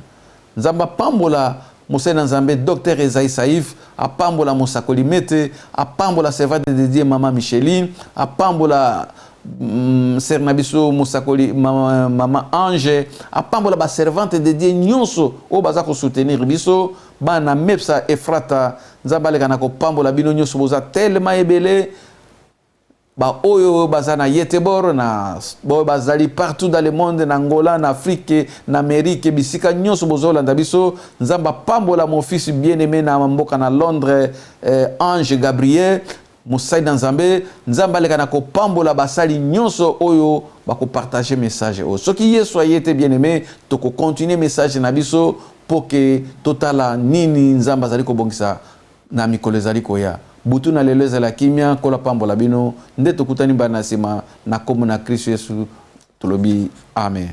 Nzamba pambola mosala Nzambe docteur Esaïe Saïf apambola mosakoli mete apambola servante de Dieu mama Micheline apambola Sernabiso Moussakoli Mama Ange apambola ba servante de Dieu nyonso o baza ko soutenir biso bana mepsa Efrata Nzamba lekana ko pambola bino nyonso boza tellement ebele ba oyo baza na Yetebor na bo bazali partout dans le monde na Angola na Afrique na Amérique bisika nyonso bozolanda biso. Nzamba pambola mon fils bien-aimé na mboka na Londres Ange Gabriel Moussai Nzambe. Nzamba lekana ko pambola basali nyonso oyo bako partager message o soki Yesu ayete bien-aimé toko continuer message na biso pour que totala nini Nzamba zali ko bongisa na mikolo ezali koya butu na lelo ezala kimia kola pambola bino nde tokutani bana sima na komo na Kristo Yesu tolobi amen.